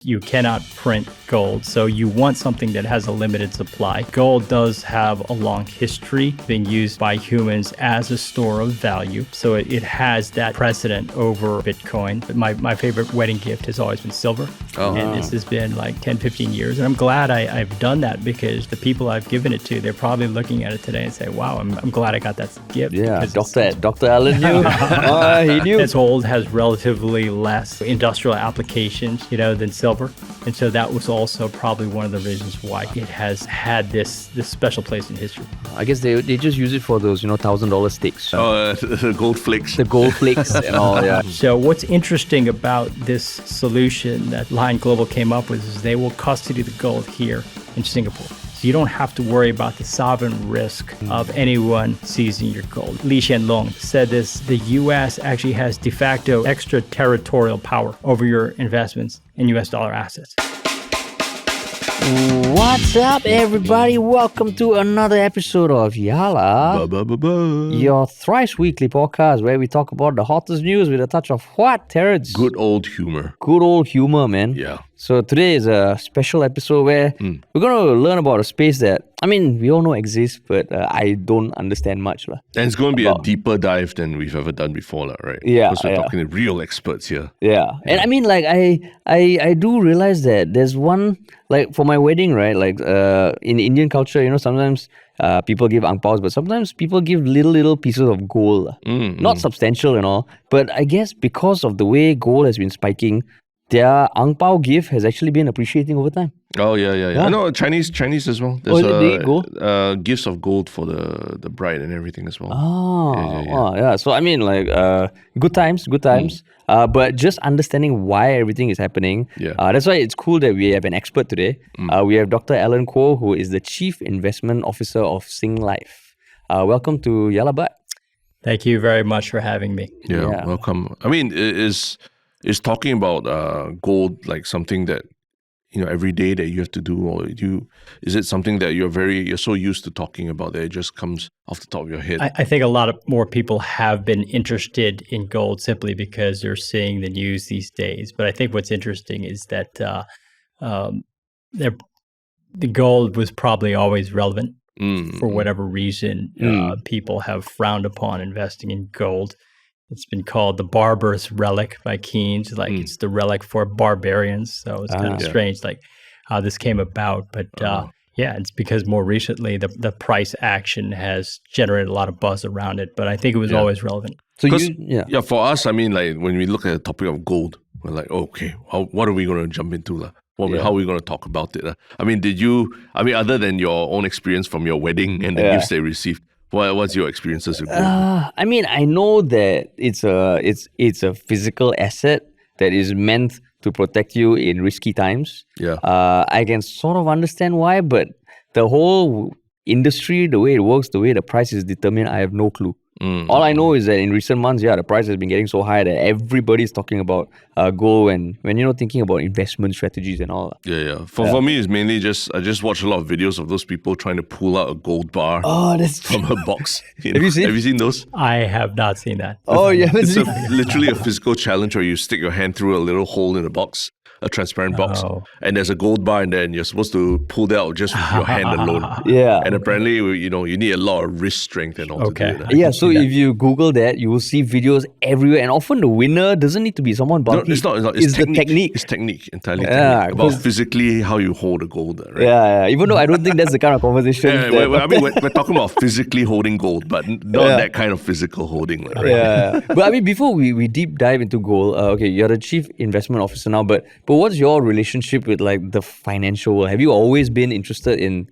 You cannot print gold, so you want something that has a limited supply. Gold does have a long history being used by humans as a store of value, so it has that precedent over Bitcoin. But my favorite wedding gift has always been silver, and this has been like 10, 15 years. And I'm glad I've done that because the people I've given it to, they're probably looking at it today and say, wow, I'm glad I got that gift. Yeah, Dr. Allen knew. He knew. This gold has relatively less industrial applications, than silver. And so that was also probably one of the reasons why it has had this special place in history. I guess they just use it for those, $1,000 sticks. The gold flakes. The gold flakes and all, yeah. So what's interesting about this solution that Lion Global came up with is they will custody the gold here in Singapore. So you don't have to worry about the sovereign risk of anyone seizing your gold. Li Shenlong said this, the U.S. actually has de facto extraterritorial power over your investments in U.S. dollar assets. What's up, everybody? Welcome to another episode of Yala, your thrice weekly podcast where we talk about the hottest news with a touch of what, Terrence? Good old humor. Good old humor, man. Yeah. So today is a special episode where we're going to learn about a space that, we all know exists, but I don't understand much. And it's going to be a deeper dive than we've ever done before, right? Yeah. Because we're talking to real experts here. Yeah. And I do realize that there's one, for my wedding, right? In Indian culture, sometimes people give ang paos, but sometimes people give little pieces of gold. Not substantial and all, but I guess because of the way gold has been spiking, their ang pao gift has actually been appreciating over time. Oh, yeah. I know Chinese as well. There's gifts of gold for the bride and everything as well. Yeah. So, good times. But just understanding why everything is happening. Yeah. That's why it's cool that we have an expert today. We have Dr. Allen Kuo, who is the Chief Investment Officer of Singlife. Welcome to Yala Bud. Thank you very much for having me. Yeah. Welcome. Is talking about gold like something that every day that you have to do, or is it something that you're so used to talking about that it just comes off the top of your head? I think a lot of more people have been interested in gold simply because they're seeing the news these days. But I think what's interesting is that the gold was probably always relevant. For whatever reason, people have frowned upon investing in gold. It's been called the barbarous relic by Keynes, it's the relic for barbarians. So it's kind of strange, how this came about. But it's because more recently the price action has generated a lot of buzz around it. But I think it was always relevant. So for us, when we look at the topic of gold, we're like, okay, what are we going to jump into? How are we going to talk about it? Other than your own experience from your wedding and the gifts they received, what's your experiences with gold? I know that it's a physical asset that is meant to protect you in risky times. Yeah. I can sort of understand why, but the whole industry, the way it works, the way the price is determined, I have no clue. All I know is that in recent months, the price has been getting so high that everybody's talking about gold and when thinking about investment strategies and all. Yeah. For me, it's mainly I just watch a lot of videos of those people trying to pull out a gold bar from a box. Have you seen those? I have not seen that. It's literally a physical challenge where you stick your hand through a little hole in a box, a transparent box, and there's a gold bar in there, and you're supposed to pull that out just with your hand alone. Yeah. And apparently, you need a lot of wrist strength and all to do that. Yeah, so if you Google that, you will see videos everywhere, and often the winner doesn't need to be someone bulky. No, it's not. It's technique. The technique. It's technique, entirely technique. About physically how you hold a gold, right? Yeah. Even though I don't think that's the kind of conversation. We're talking about physically holding gold, but not that kind of physical holding, right? Yeah. But before we deep dive into gold, you're the Chief Investment Officer now, but what's your relationship with the financial world? Have you always been interested in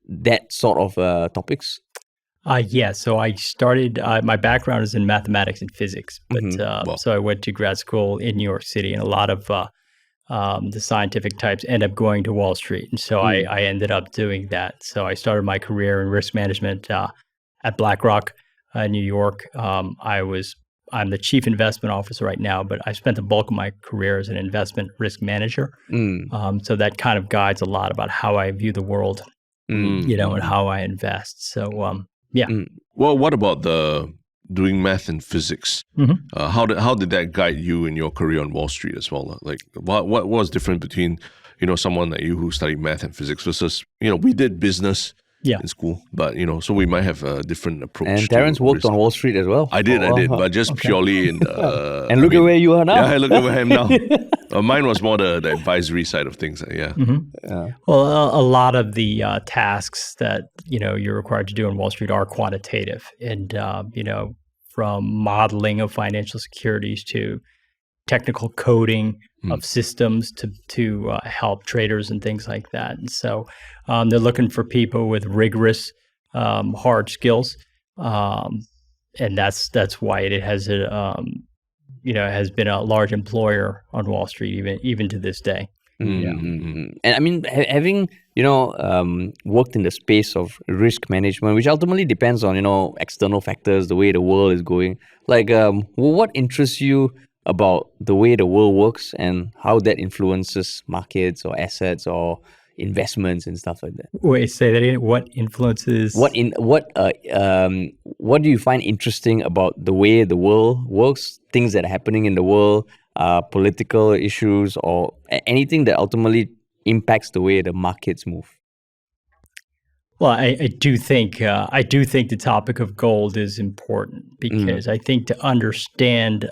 that sort of topics? So I started, my background is in mathematics and physics, but so I went to grad school in New York City, and a lot of the scientific types end up going to Wall Street. And so I ended up doing that. So I started my career in risk management at BlackRock in New York. I'm the Chief Investment Officer right now, but I spent the bulk of my career as an investment risk manager. So that kind of guides a lot about how I view the world, and how I invest. So, Well, what about the doing math and physics. How did that guide you in your career on Wall Street as well? Like, what was different between, someone like you who studied math and physics versus, we did business in school, but, so we might have a different approach. And Terence worked on Wall Street as well. I did, but just purely in the... And look at where you are now. Yeah, look at where I am now. Mine was more the advisory side of things, yeah. Well, a lot of the tasks that, you're required to do on Wall Street are quantitative. And, from modeling of financial securities to technical coding of systems to help traders and things like that. And so they're looking for people with rigorous, hard skills. And that's why it has has been a large employer on Wall Street even to this day. And I mean, having worked in the space of risk management, which ultimately depends on external factors, the way the world is going. Like, what interests you about the way the world works and how that influences markets or assets or investments and stuff like that? Wait, say that again. What influences? What do you find interesting about the way the world works? Things that are happening in the world, political issues, or anything that ultimately impacts the way the markets move? Well, I do think the topic of gold is important because I think to understand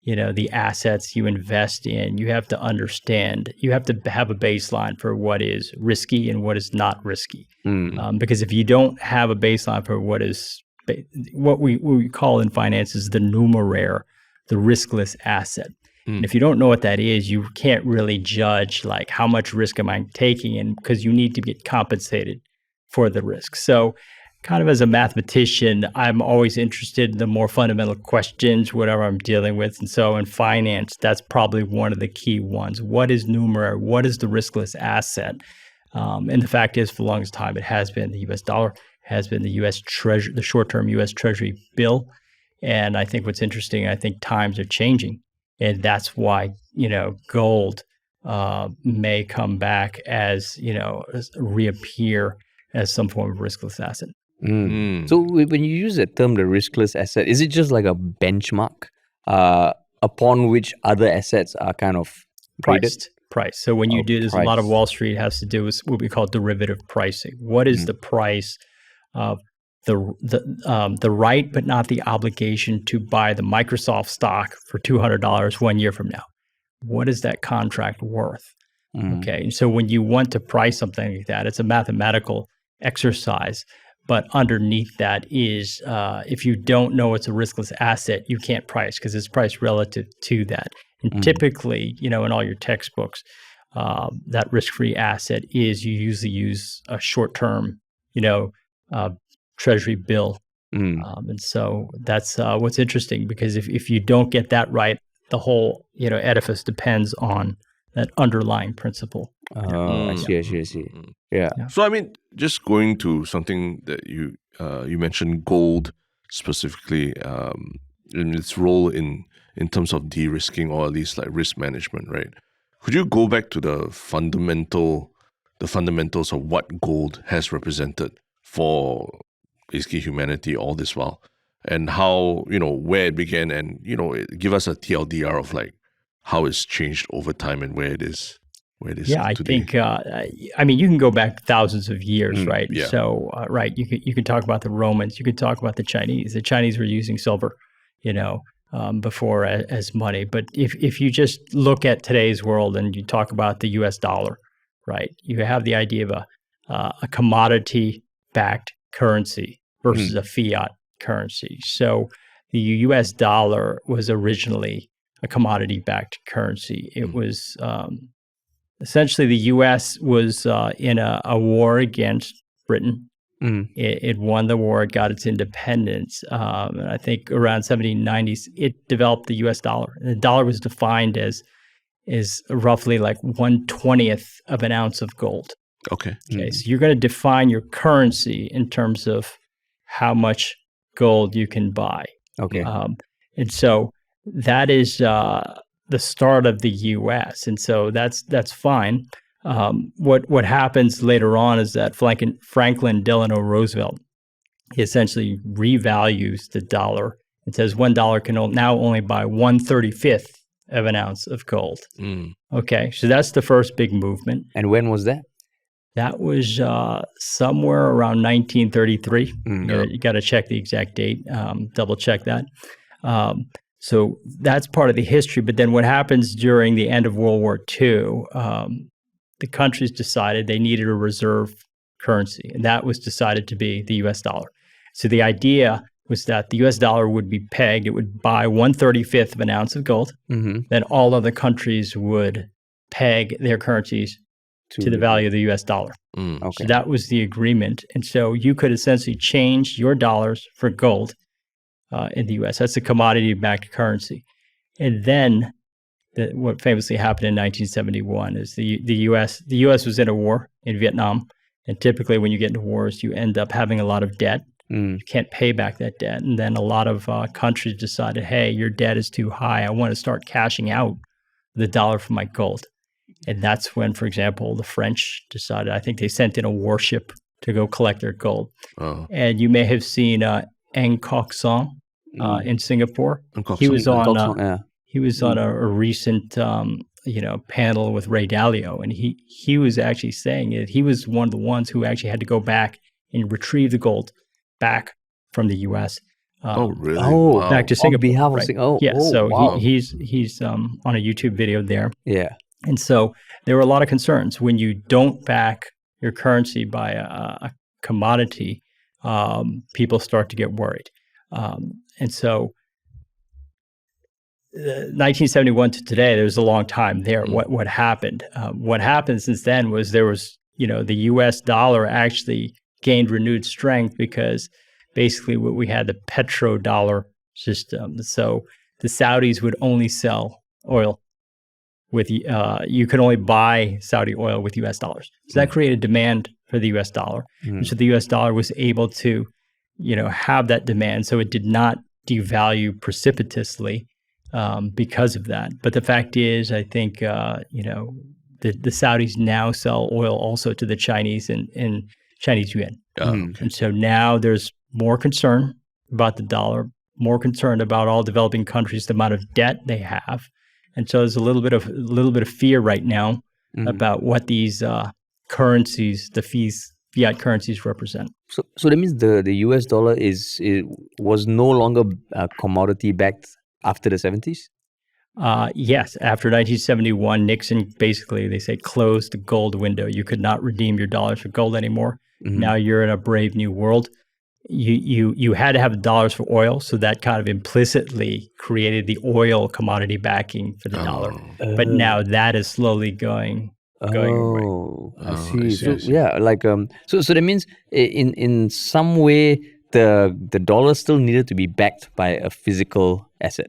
the assets you invest in, you have to have a baseline for what is risky and what is not risky. Because if you don't have a baseline for what we call in finance is the numeraire, the riskless asset. And if you don't know what that is, you can't really judge like how much risk am I taking, and because you need to get compensated for the risk. So kind of as a mathematician, I'm always interested in the more fundamental questions, whatever I'm dealing with. And so in finance, that's probably one of the key ones. What is numeraire? What is the riskless asset? And the fact is, for the longest time, it has been the U.S. dollar, has been the U.S. Treasury, the short-term U.S. Treasury bill. And I think what's interesting, I think times are changing. And that's why, gold may come back as, reappear as some form of riskless asset. So when you use the term, the riskless asset, is it just like a benchmark upon which other assets are kind of priced? So when you do, there's a lot of Wall Street has to do with what we call derivative pricing. What is the price of the right but not the obligation to buy the Microsoft stock for $200 1 year from now? What is that contract worth? Okay, and so when you want to price something like that, it's a mathematical exercise. But underneath that is, if you don't know it's a riskless asset, you can't price because it's priced relative to that. And typically, in all your textbooks, that risk-free asset is you usually use a short-term, Treasury bill. And so that's what's interesting, because if you don't get that right, the whole, edifice depends on that underlying principle. I see. Yeah. So, I mean, just going to something that you mentioned, gold specifically, in its role in terms of de-risking, or at least like risk management, right? Could you go back to the fundamentals of what gold has represented for basically humanity all this while, and how, where it began, and, give us a TLDR of like how it's changed over time and where it is Yeah, today. I think, you can go back thousands of years, right? Yeah. So, you could talk about the Romans, you could talk about the Chinese. The Chinese were using silver, before as money. But if you just look at today's world and you talk about the U.S. dollar, right? You have the idea of a commodity-backed currency versus a fiat currency. So the U.S. dollar was originally a commodity-backed currency. It was essentially the U.S. was in a war against Britain. It won the war. It got its independence. And I think around 1790s, it developed the U.S. dollar. And the dollar was defined as roughly like 1/20th of an ounce of gold. Okay. So you're going to define your currency in terms of how much gold you can buy. Okay. And so that is the start of the U.S. And so that's fine. What happens later on is that Franklin Delano Roosevelt he essentially revalues the dollar. It says $1 can now only buy 1/35th of an ounce of gold. Okay, so that's the first big movement. And when was that? That was somewhere around 1933. You got to check the exact date, double check that. So that's part of the history. But then what happens during the end of World War II, the countries decided they needed a reserve currency, and that was decided to be the US dollar. So the idea was that the US dollar would be pegged. It would buy 1/35th of an ounce of gold. Then all other countries would peg their currencies to the value of the US dollar. Okay. So that was the agreement. And so you could essentially change your dollars for gold in the US. That's a commodity-backed currency. And then what famously happened in 1971 is the US was in a war in Vietnam. And typically when you get into wars, you end up having a lot of debt. You can't pay back that debt. And then a lot of countries decided, hey, your debt is too high. I want to start cashing out the dollar for my gold. And that's when, for example, the French decided, I think they sent in a warship to go collect their gold. And you may have seen Allen Kuo in Singapore. He was on a recent panel with Ray Dalio, and he was actually saying that he was one of the ones who actually had to go back and retrieve the gold back from the U.S. Really? Wow. Back to Singapore. On behalf of right? Singapore. Yeah. So wow. he's on a YouTube video there. Yeah. And so there were a lot of concerns when you don't back your currency by a commodity. People start to get worried, and so 1971 to today, there was a long time there. What happened? What happened since then was the U.S. dollar actually gained renewed strength because basically we had the petrodollar system. So the Saudis would only sell oil with you could only buy Saudi oil with U.S. dollars. So that created demand for the U.S. dollar. And so the U.S. dollar was able to, have that demand. So it did not devalue precipitously because of that. But the fact is, I think, the Saudis now sell oil also to the Chinese in Chinese yuan. And so now there's more concern about the dollar, more concern about all developing countries, the amount of debt they have. And so there's a little bit of fear right now about what these currencies, the fiat currencies, represent. So that means the US dollar was no longer commodity backed after the 70s? Yes. After 1971, Nixon basically, they say, closed the gold window. You could not redeem your dollars for gold anymore. Now you're in a brave new world. You had to have dollars for oil, so that kind of implicitly created the oil commodity backing for the dollar. But now that is slowly going away. I see. So that means in some way the dollar still needed to be backed by a physical asset.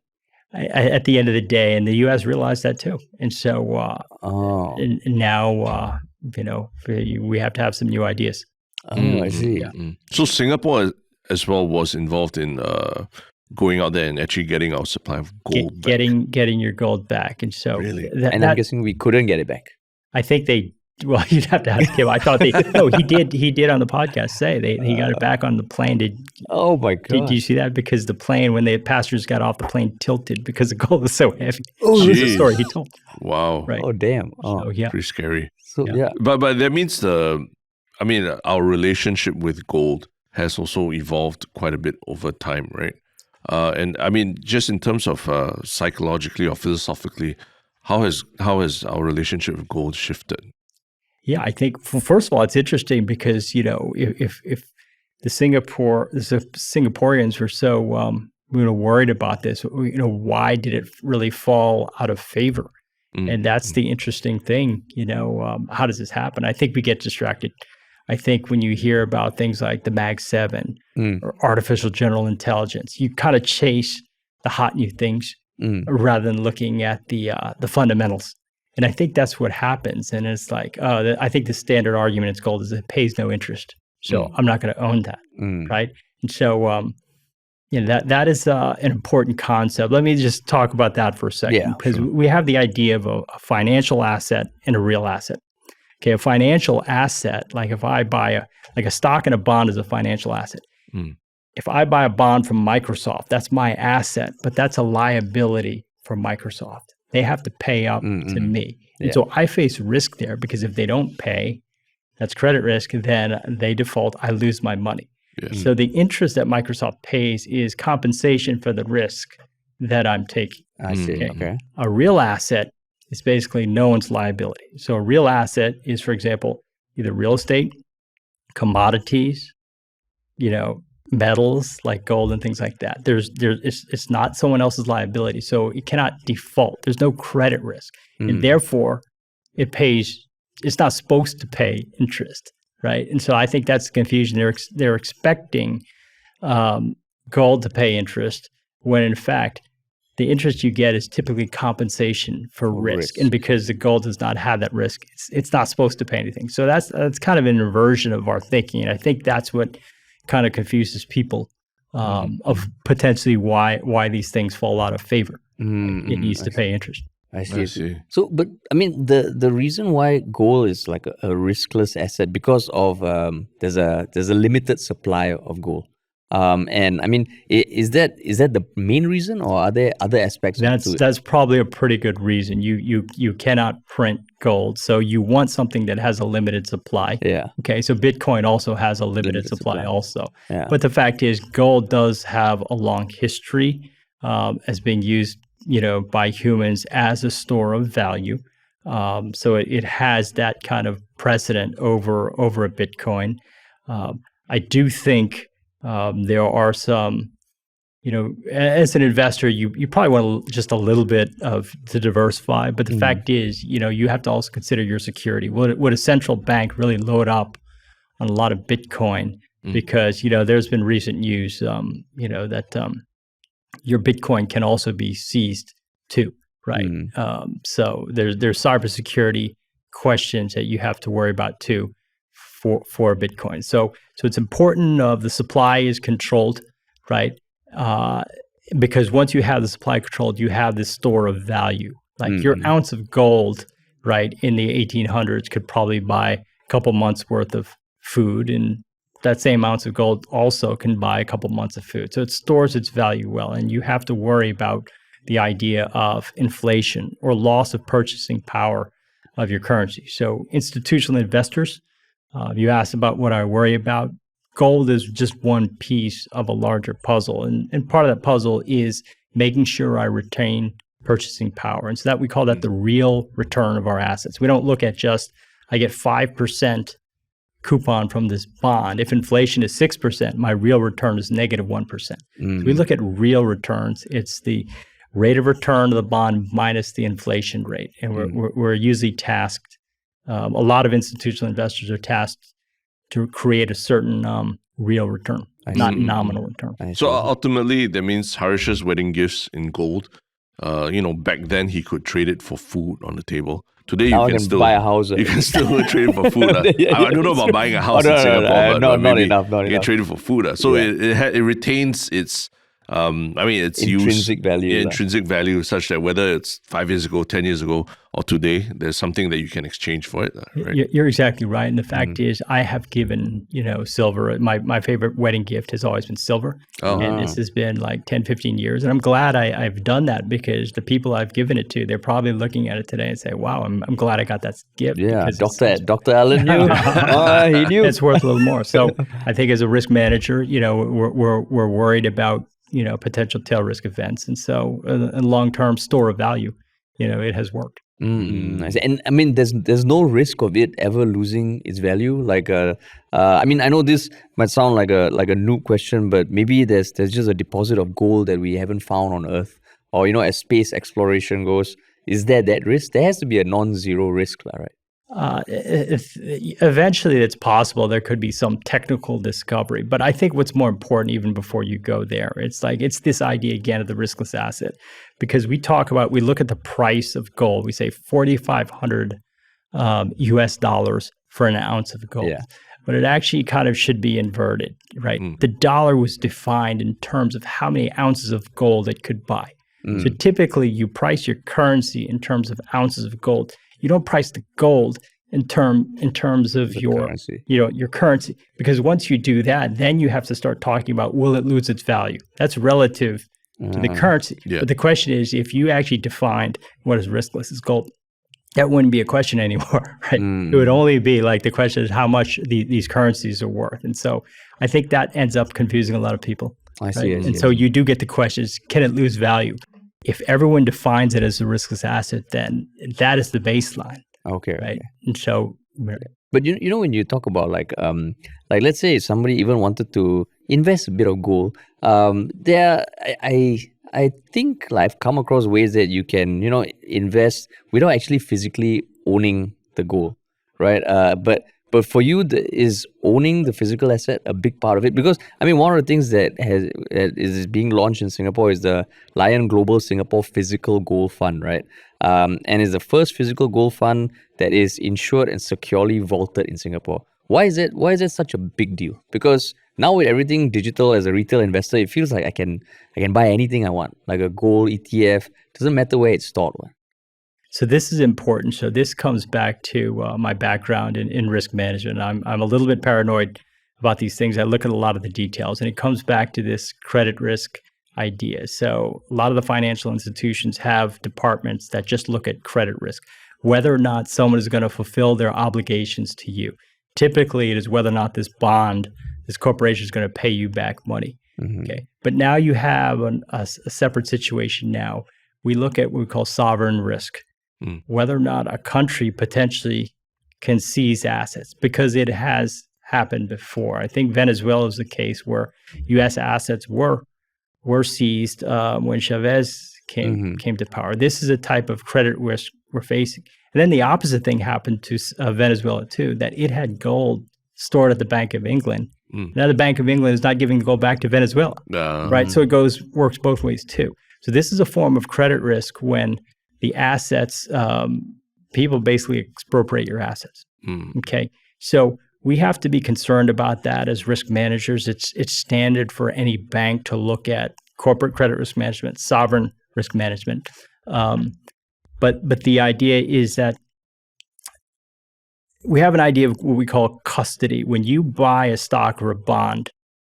At the end of the day, and the U.S. realized that too, and so and now we have to have some new ideas. I see. Yeah. So Singapore as well was involved in going out there and actually getting our supply of gold back. Getting your gold back, and so really, I'm guessing we couldn't get it back. I think they. Well, you'd have to ask him. I thought he did. He did on the podcast say he got it back on the plane. Oh my God! Did you see that? Because the plane, when the passengers got off, the plane tilted because the gold was so heavy. Oh, this is a story he told. Wow! Right. Oh damn! Oh, so, yeah. Pretty scary. So yeah. But that means our relationship with gold has also evolved quite a bit over time, right? And I mean, just in terms of psychologically or philosophically, how has our relationship with gold shifted? Yeah, I think first of all, it's interesting because if the Singaporeans were so worried about this, why did it really fall out of favor? And that's the interesting thing. How does this happen? I think we get distracted. I think when you hear about things like the Mag 7 or artificial general intelligence, you kind of chase the hot new things rather than looking at the fundamentals. And I think that's what happens. And it's like, I think the standard argument in gold is it pays no interest. So I'm not going to own that, right? And so, that is an important concept. Let me just talk about that for a second. Because we have the idea of a financial asset and a real asset. Okay, a financial asset, like if I buy a stock and a bond is a financial asset. If I buy a bond from Microsoft, that's my asset, but that's a liability for Microsoft. They have to pay up to me. And so I face risk there because if they don't pay, that's credit risk, then they default, I lose my money. So the interest that Microsoft pays is compensation for the risk that I'm taking. I see. Okay. A real asset is basically no one's liability. So a real asset is, for example, either real estate, commodities, metals like gold and things like that. It's not someone else's liability, so it cannot default. There's no credit risk, and therefore it pays. It's not supposed to pay interest, right? And so I think that's the confusion. They're expecting gold to pay interest when in fact the interest you get is typically compensation for risk. And because the gold does not have that risk, it's not supposed to pay anything. So that's kind of an inversion of our thinking, and I think that's what kind of confuses people of potentially why these things fall out of favor. It needs to pay interest. I see. So, but I mean, the reason why gold is like a riskless asset because of there's a limited supply of gold. And I mean, is that the main reason, or are there other aspects? That's probably a pretty good reason. You cannot print gold, so you want something that has a limited supply. Yeah. Okay. So Bitcoin also has a limited supply also. Yeah. But the fact is, gold does have a long history as being used, by humans as a store of value. So it has that kind of precedent over a Bitcoin. I do think. There are some, as an investor, you probably want just a little bit to diversify. But the fact is, you have to also consider your security. Would a central bank really load up on a lot of Bitcoin? Because, there's been recent news, that your Bitcoin can also be seized too, right? So there's cybersecurity questions that you have to worry about too. For Bitcoin. So it's important the supply is controlled, right? Because once you have the supply controlled, you have this store of value. Like your ounce of gold, right, in the 1800s could probably buy a couple months worth of food, and that same ounce of gold also can buy a couple months of food. So it stores its value well, and you have to worry about the idea of inflation or loss of purchasing power of your currency. So institutional investors, you asked about what I worry about. Gold is just one piece of a larger puzzle. And part of that puzzle is making sure I retain purchasing power. And so that we call that the real return of our assets. We don't look at just, I get 5% coupon from this bond. If inflation is 6%, my real return is negative 1%. So we look at real returns. It's the rate of return of the bond minus the inflation rate. And we're usually tasked. A lot of institutional investors are tasked to create a certain real return, not nominal return. So ultimately, that means Harish's wedding gifts in gold. Back then he could trade it for food on the table. Today now you can still buy a house. You can still trade it for food. I don't know about buying a house in Singapore, but not enough. You can trade it for food. So it retains its. It's intrinsic value. Intrinsic value, such that whether it's 5 years ago, 10 years ago, or today, there's something that you can exchange for it. Right? You're exactly right. And the fact is, I have given, silver. My favorite wedding gift has always been silver. And this has been like 10, 15 years. And I'm glad I've done that because the people I've given it to, they're probably looking at it today and say, wow, I'm glad I got that gift. Yeah, Dr. Allen knew. He knew. It's worth a little more. So I think as a risk manager, we're worried about potential tail risk events. And so a long-term store of value, it has worked. And I mean, there's no risk of it ever losing its value. Like, I know this might sound like a noob question, but maybe there's just a deposit of gold that we haven't found on Earth, or as space exploration goes. Is there that risk? There has to be a non-zero risk, right? Eventually it's possible there could be some technical discovery, but I think what's more important even before you go there, it's this idea again of the riskless asset, because we look at the price of gold, we say $4,500 US dollars for an ounce of gold. Yeah. But it actually kind of should be inverted, right? The dollar was defined in terms of how many ounces of gold it could buy. So typically you price your currency in terms of ounces of gold. You don't price the gold terms of your currency. Your currency. Because once you do that, then you have to start talking about, will it lose its value? That's relative to the currency. Yeah. But the question is, if you actually defined what is riskless as gold, that wouldn't be a question anymore, right? It would only be like, the question is how much these currencies are worth. And so I think that ends up confusing a lot of people. I see. And so you do get the questions, can it lose value? If everyone defines it as a riskless asset, then that is the baseline. Okay. Right. And so, but you know, when you talk about like let's say somebody even wanted to invest a bit of gold, I think I've come across ways that you can, invest without actually physically owning the gold, right? But for you, is owning the physical asset a big part of it? Because I mean, one of the things that is being launched in Singapore is the Lion Global Singapore Physical Gold Fund, right? And it's the first physical gold fund that is insured and securely vaulted in Singapore. Why is it such a big deal? Because now with everything digital, as a retail investor, it feels like I can buy anything I want, like a gold ETF. Doesn't matter where it's stored. So this is important. So this comes back to my background in risk management. I'm a little bit paranoid about these things. I look at a lot of the details, and it comes back to this credit risk idea. So a lot of the financial institutions have departments that just look at credit risk, whether or not someone is going to fulfill their obligations to you. Typically, it is whether or not this corporation is going to pay you back money. Okay, but now you have a separate situation. Now we look at what we call sovereign risk. Whether or not a country potentially can seize assets, because it has happened before. I think Venezuela is the case where U.S. assets were seized when Chavez came to power. This is a type of credit risk we're facing. And then the opposite thing happened to Venezuela too, that it had gold stored at the Bank of England. Now the Bank of England is not giving the gold back to Venezuela, right? So it works both ways too. So this is a form of credit risk when the assets, people basically expropriate your assets. Okay, so we have to be concerned about that as risk managers. It's standard for any bank to look at corporate credit risk management, sovereign risk management. But the idea is that we have an idea of what we call custody. When you buy a stock or a bond,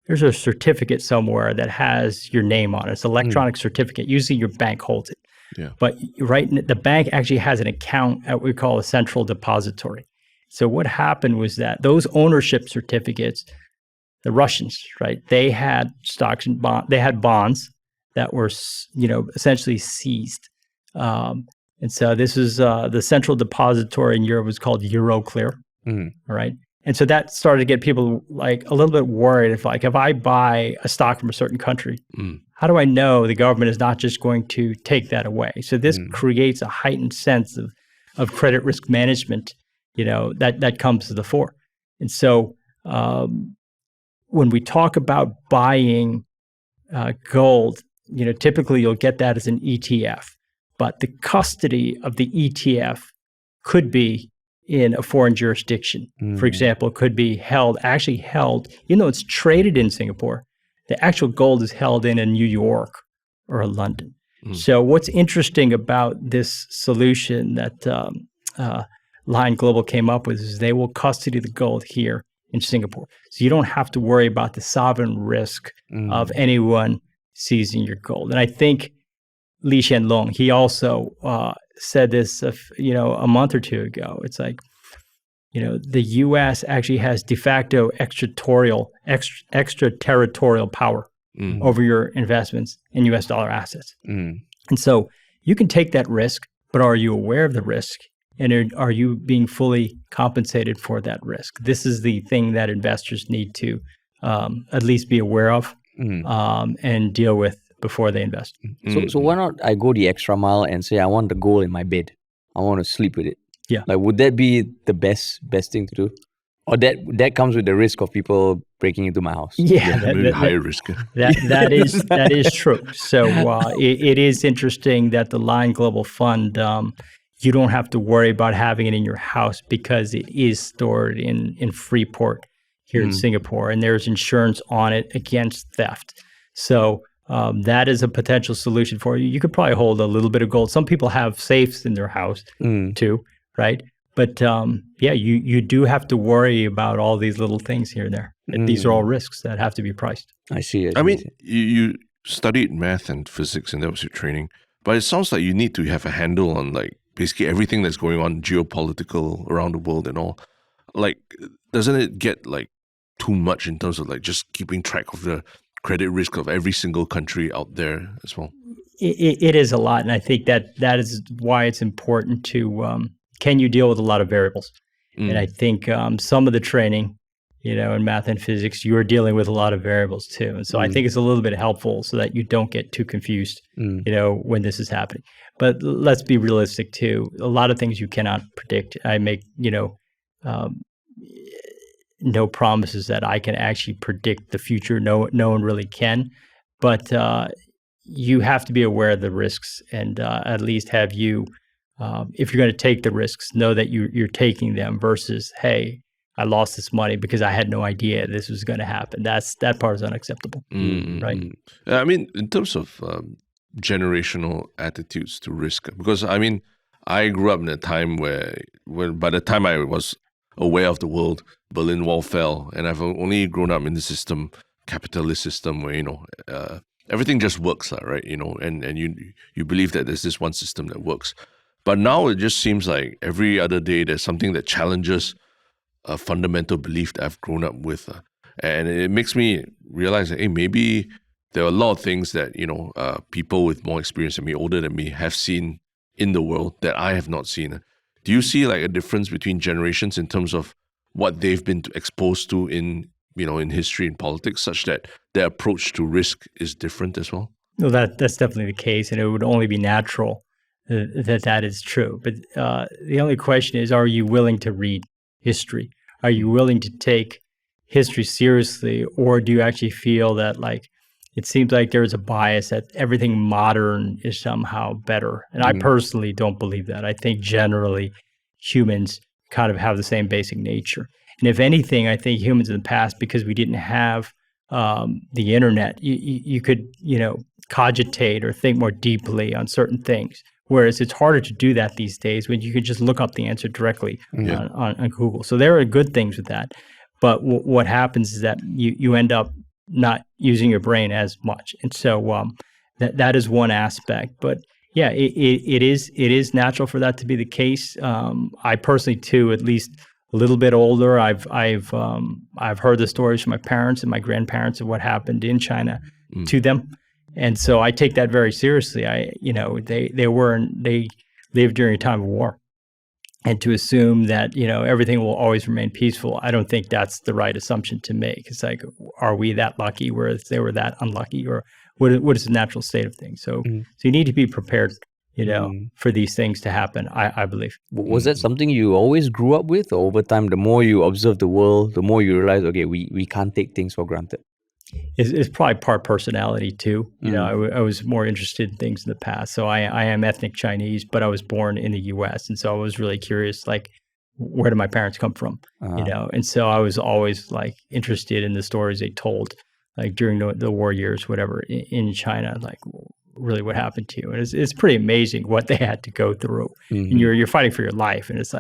there's a certificate somewhere that has your name on it. It's an electronic certificate. Usually your bank holds it. Yeah. But the bank actually has an account at what we call a central depository. So what happened was that those ownership certificates, the Russians, right, they had stocks and they had bonds that were, essentially seized. And so this is the central depository in Europe was called Euroclear. All right. And so that started to get people like a little bit worried. If I buy a stock from a certain country, how do I know the government is not just going to take that away? So this creates a heightened sense of credit risk management, that comes to the fore. And so when we talk about buying gold, typically you'll get that as an ETF, but the custody of the ETF could be in a foreign jurisdiction. For example, it could be actually held, even though it's traded in Singapore, the actual gold is held in New York or London. So what's interesting about this solution that Lion Global came up with is they will custody the gold here in Singapore. So you don't have to worry about the sovereign risk of anyone seizing your gold. And I think Lee Hsien Loong, he also said this, a month or two ago. It's like, the U.S. actually has de facto extraterritorial power over your investments in U.S. dollar assets. And so you can take that risk, but are you aware of the risk? And are you being fully compensated for that risk? This is the thing that investors need to at least be aware of and deal with before they invest. So why not I go the extra mile and say I want the gold in my bed. I want to sleep with it. Yeah. Like, would that be the best thing to do? Or that comes with the risk of people breaking into my house? Yeah, maybe higher risk. That is true. So it is interesting that the Lion Global Fund, you don't have to worry about having it in your house because it is stored in Freeport here in Singapore, and there's insurance on it against theft. So that is a potential solution for you. You could probably hold a little bit of gold. Some people have safes in their house too, right? But yeah, you do have to worry about all these little things here and there. These are all risks that have to be priced. I see. I mean, you studied math and physics, and that was your training. But it sounds like you need to have a handle on like basically everything that's going on geopolitical around the world and all. Like, doesn't it get like too much in terms of like just keeping track of the credit risk of every single country out there as well? It is a lot, and I think that is why it's important to can you deal with a lot of variables? And I think some of the training, in math and physics, you're dealing with a lot of variables too. And so I think it's a little bit helpful so that you don't get too confused, when this is happening. But let's be realistic too. A lot of things you cannot predict. I make, no promises that I can actually predict the future. No one really can. But you have to be aware of the risks and at least have if you're going to take the risks, know that you're taking them versus, hey, I lost this money because I had no idea this was going to happen. That part is unacceptable, right? I mean, in terms of generational attitudes to risk, because I mean, I grew up in a time when by the time I was aware of the world, Berlin Wall fell, and I've only grown up in the capitalist system where everything just works, right? And you believe that there's this one system that works. But now it just seems like every other day there's something that challenges a fundamental belief that I've grown up with. And it makes me realize that, hey, maybe there are a lot of things that, people with more experience than me, older than me, have seen in the world that I have not seen. Do you see like a difference between generations in terms of what they've been exposed to in history and politics, such that their approach to risk is different as well? No, that's definitely the case, and it would only be natural that is true. But the only question is, are you willing to read history? Are you willing to take history seriously, or do you actually feel that it seems like there's a bias that everything modern is somehow better? And I personally don't believe that. I think generally humans kind of have the same basic nature. And if anything, I think humans in the past, because we didn't have the internet, you could, cogitate or think more deeply on certain things. Whereas it's harder to do that these days when you can just look up the answer directly on Google. So there are good things with that. But what happens is that you end up not using your brain as much. And so that is one aspect. But yeah, it is natural for that to be the case. I personally too, at least a little bit older, I've heard the stories from my parents and my grandparents of what happened in China to them. And so I take that very seriously. They lived during a time of war. And to assume that, everything will always remain peaceful, I don't think that's the right assumption to make. It's like, are we that lucky, whereas they were that unlucky, or what is the natural state of things? So you need to be prepared, for these things to happen, I believe. Was that something you always grew up with, or over time, the more you observe the world, the more you realize, okay, we can't take things for granted? It's probably part personality too. I was more interested in things in the past. So I am ethnic Chinese, but I was born in the U.S. And so I was really curious, where do my parents come from? And so I was always interested in the stories they told, during the war years, whatever, in China, really what happened to you. And it's pretty amazing what they had to go through. And you're fighting for your life. And it's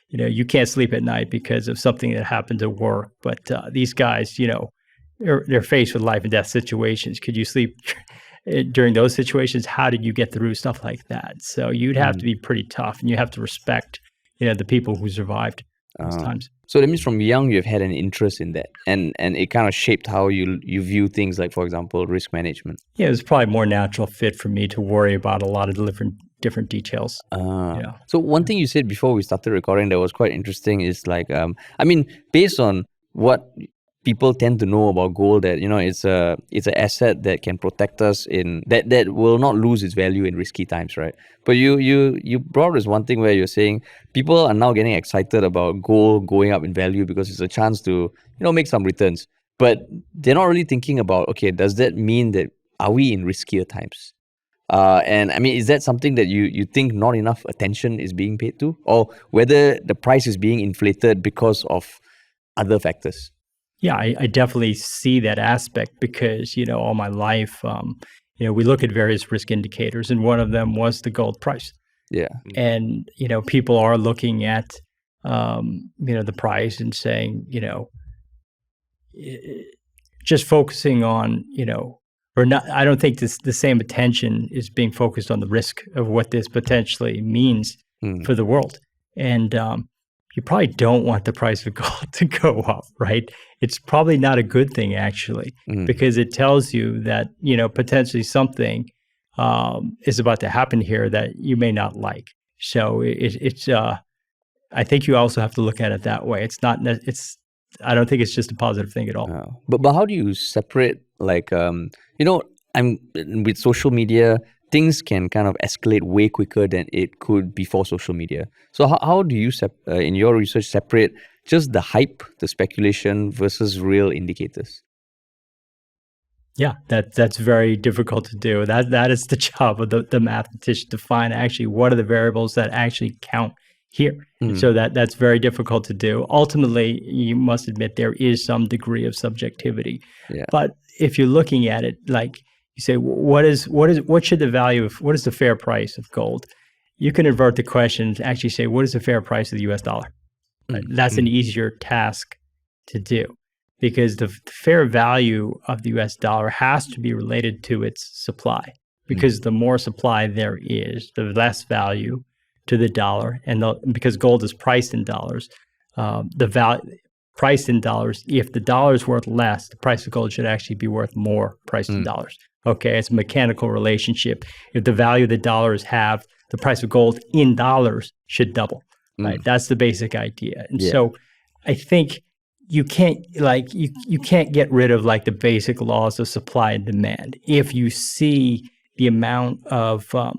you can't sleep at night because of something that happened at work. But these guys, they're faced with life and death situations. Could you sleep during those situations? How did you get through stuff like that? So you'd have to be pretty tough, and you have to respect, the people who survived those times. So that means from young you've had an interest in that, and it kind of shaped how you view things like, for example, risk management. Yeah, it was probably a more natural fit for me to worry about a lot of different details. So one thing you said before we started recording that was quite interesting is based on what people tend to know about gold, that it's an asset that can protect us in that will not lose its value in risky times, right? But you brought this one thing where you're saying people are now getting excited about gold going up in value because it's a chance to make some returns, but they're not really thinking about, okay, does that mean that are we in riskier times? And is that something that you think not enough attention is being paid to, or whether the price is being inflated because of other factors? Yeah, I definitely see that aspect because, all my life, we look at various risk indicators, and one of them was the gold price. Yeah. And, people are looking at the price and saying, just focusing on, or not. I don't think the same attention is being focused on the risk of what this potentially means for the world. And you probably don't want the price of gold to go up, right? It's probably not a good thing, actually, because it tells you that, potentially something is about to happen here that you may not like. So I think you also have to look at it that way. I don't think it's just a positive thing at all. But how do you separate, I'm with social media, things can kind of escalate way quicker than it could before social media. So how do you, in your research, separate just the hype, the speculation versus real indicators? Yeah, that's very difficult to do. That is the job of the mathematician, to find actually what are the variables that actually count here. So that's very difficult to do. Ultimately, you must admit there is some degree of subjectivity. Yeah. But if you're looking at it, like you say, what is the fair price of gold? You can invert the question to actually say, what is the fair price of the US dollar? Right? That's an easier task to do, because the fair value of the US dollar has to be related to its supply, because the more supply there is, the less value to the dollar. And because gold is priced in dollars, priced in dollars, if the dollar is worth less, the price of gold should actually be worth more priced in dollars. Okay, it's a mechanical relationship. If the value of the dollar is halved, the price of gold in dollars should double. Right, that's the basic idea. And so I think you can't you can't get rid of the basic laws of supply and demand. If you see the amount of what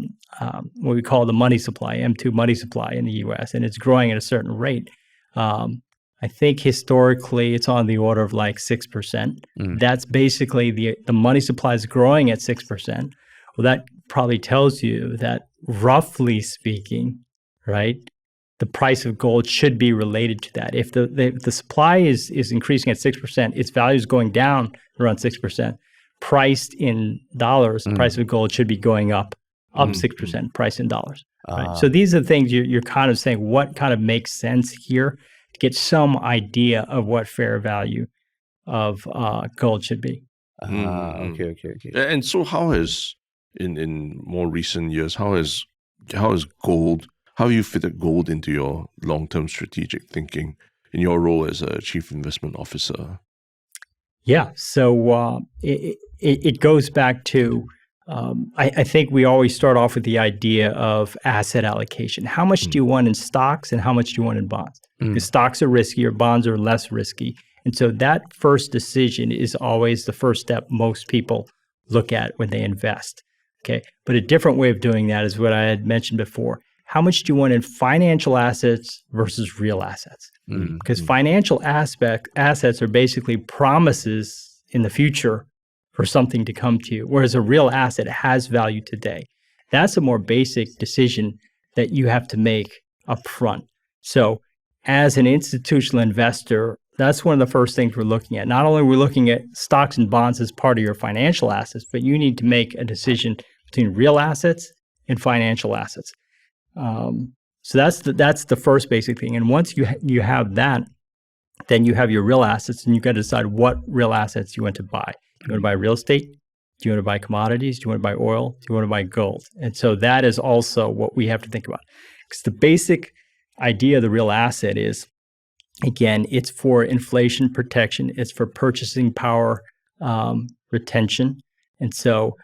we call the money supply, M2 money supply in the U.S., and it's growing at a certain rate, I think historically it's on the order of 6%. That's basically the money supply is growing at 6%. Well, that probably tells you that, roughly speaking, right, the price of gold should be related to that. If the supply is increasing at 6%, its value is going down around 6%. Priced in dollars, the price of gold should be going up 6%, priced in dollars. Right? So these are the things you're kind of saying, what kind of makes sense here to get some idea of what fair value of gold should be. Okay. And so how has, in more recent years, how has gold, how have you fitted gold into your long-term strategic thinking in your role as a chief investment officer? Yeah, so it goes back to, I think we always start off with the idea of asset allocation. How much do you want in stocks and how much do you want in bonds? Because stocks are riskier, bonds are less risky. And so that first decision is always the first step most people look at when they invest. Okay, but a different way of doing that is what I had mentioned before. How much do you want in financial assets versus real assets? Because financial assets are basically promises in the future for something to come to you, whereas a real asset has value today. That's a more basic decision that you have to make up front. So as an institutional investor, that's one of the first things we're looking at. Not only are we looking at stocks and bonds as part of your financial assets, but you need to make a decision between real assets and financial assets. So that's the first basic thing. And once you have that, then you have your real assets, and you've got to decide what real assets you want to buy. Do you want to buy real estate? Do you want to buy commodities? Do you want to buy oil? Do you want to buy gold? And so that is also what we have to think about. Because the basic idea of the real asset is, again, it's for inflation protection. It's for purchasing power retention. And so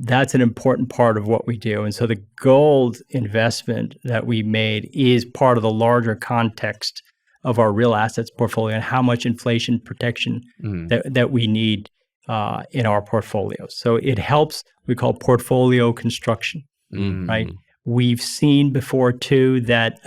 that's an important part of what we do. And so the gold investment that we made is part of the larger context of our real assets portfolio and how much inflation protection that we need in our portfolios. So it helps, we call portfolio construction, right? We've seen before too that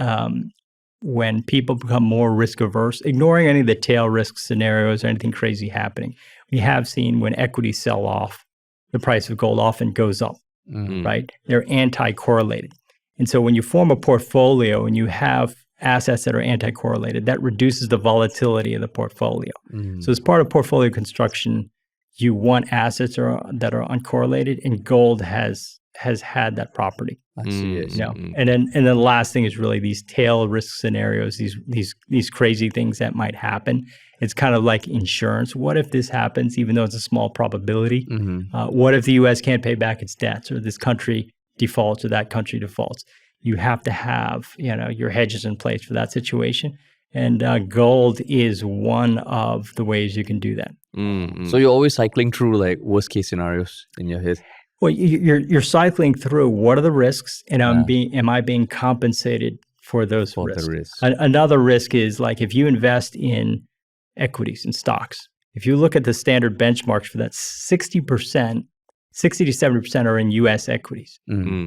when people become more risk averse, ignoring any of the tail risk scenarios or anything crazy happening, we have seen when equities sell off, the price of gold often goes up, right? They're anti-correlated. And so when you form a portfolio and you have assets that are anti-correlated, that reduces the volatility of the portfolio. So as part of portfolio construction, you want assets that are uncorrelated, and gold has has had that property. I see. I see. You know, and then the last thing is really these tail risk scenarios, these crazy things that might happen. It's kind of like insurance. What if this happens, even though it's a small probability? What if the U.S. can't pay back its debts, or this country defaults, or that country defaults? You have to have, you know, your hedges in place for that situation. And gold is one of the ways you can do that. So you're always cycling through like worst case scenarios in your head. Well, you're cycling through what are the risks, and am I being compensated for those risks? Another risk is like if you invest in equities and stocks. If you look at the standard benchmarks for that, 60 to 70% are in U.S. equities.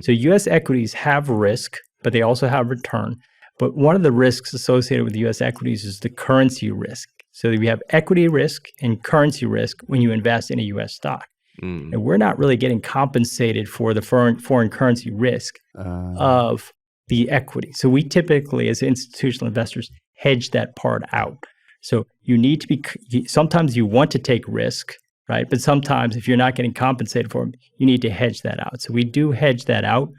So U.S. equities have risk, but they also have return. But one of the risks associated with U.S. equities is the currency risk. So we have equity risk and currency risk when you invest in a U.S. stock. And we're not really getting compensated for the foreign currency risk of the equity. So we typically, as institutional investors, hedge that part out. So you need to be, sometimes you want to take risk, right? But sometimes if you're not getting compensated for it, you need to hedge that out. So we do hedge that out.